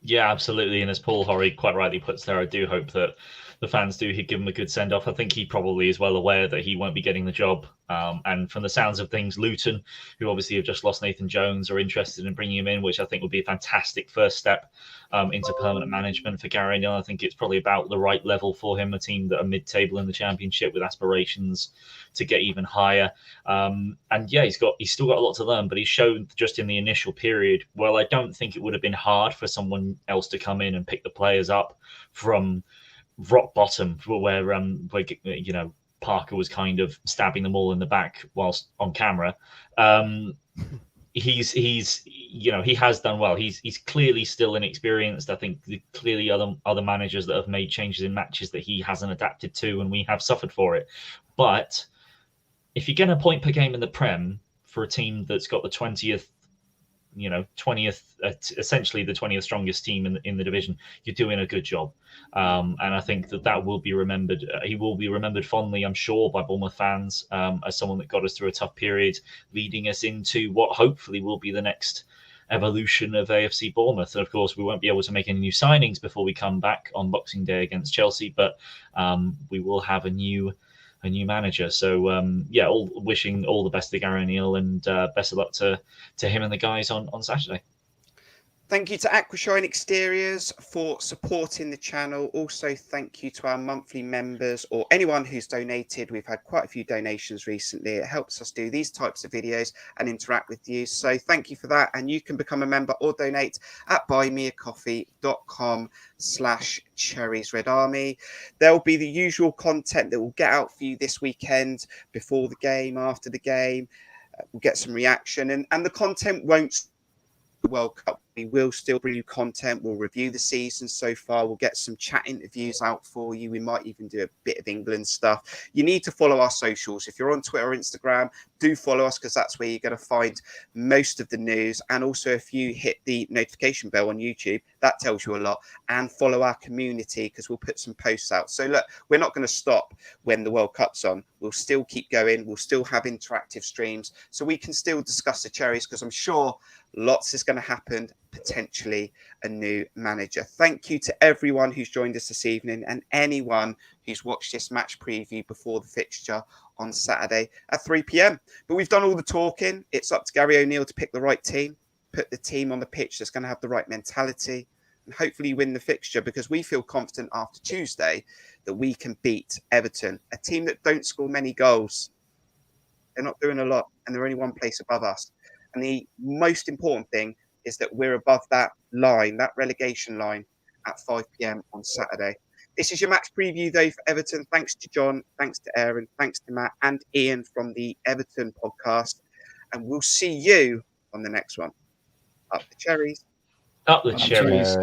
Yeah, absolutely. And as Paul Horry quite rightly puts there, I do hope that the fans do give him a good send-off. I think he probably is well aware that he won't be getting the job. And from the sounds of things, Luton, who obviously have just lost Nathan Jones, are interested in bringing him in, which I think would be a fantastic first step into permanent management for Gary O'Neill. I think it's probably about the right level for him, a team that are mid-table in the Championship with aspirations to get even higher. And yeah, he's still got a lot to learn, but he's shown just in the initial period, well, I don't think it would have been hard for someone else to come in and pick the players up from rock bottom, where you know, Parker was kind of stabbing them all in the back whilst on camera. He's you know, he has done well. He's clearly still inexperienced. I think clearly other managers that have made changes in matches that he hasn't adapted to, and we have suffered for it. But if you get a point per game in the Prem for a team that's got the 20th, essentially the 20th strongest team in the division, you're doing a good job. And I think that will be remembered. He will be remembered fondly, I'm sure, by Bournemouth fans as someone that got us through a tough period, leading us into what hopefully will be the next evolution of AFC Bournemouth. And of course, we won't be able to make any new signings before we come back on Boxing Day against Chelsea, but we will have a new manager. So wishing all the best to Gary O'Neill and best of luck to him and the guys on Saturday. Thank you to Aquashine Exteriors for supporting the channel. Also, thank you to our monthly members or anyone who's donated. We've had quite a few donations recently. It helps us do these types of videos and interact with you. So thank you for that. And you can become a member or donate at buymeacoffee.com/Cherries Red Army. There'll be the usual content that will get out for you this weekend, before the game, after the game. We'll get some reaction and the content won't World Cup. We will still bring you content. We'll review the season so far. We'll get some chat interviews out for you. We might even do a bit of England stuff. You need to follow our socials. If you're on Twitter or Instagram, do follow us because that's where you're going to find most of the news. And also, if you hit the notification bell on YouTube, that tells you a lot. And follow our community because we'll put some posts out. So look, we're not going to stop when the World Cup's on. We'll still keep going. We'll still have interactive streams so we can still discuss the Cherries because I'm sure lots is going to happen, potentially a new manager. Thank you to everyone who's joined us this evening and anyone who's watched this match preview before the fixture on Saturday at 3 p.m. But we've done all the talking. It's up to Gary O'Neill to pick the right team, put the team on the pitch that's going to have the right mentality and hopefully win the fixture because we feel confident after Tuesday that we can beat Everton, a team that don't score many goals. They're not doing a lot and they're only one place above us. And the most important thing is that we're above that line, that relegation line at 5 p.m. on Saturday. This is your match preview, though, for Everton. Thanks to John, thanks to Aaron, thanks to Matt and Ian from the Everton podcast. And we'll see you on the next one. Up the Cherries. Up the Cherries.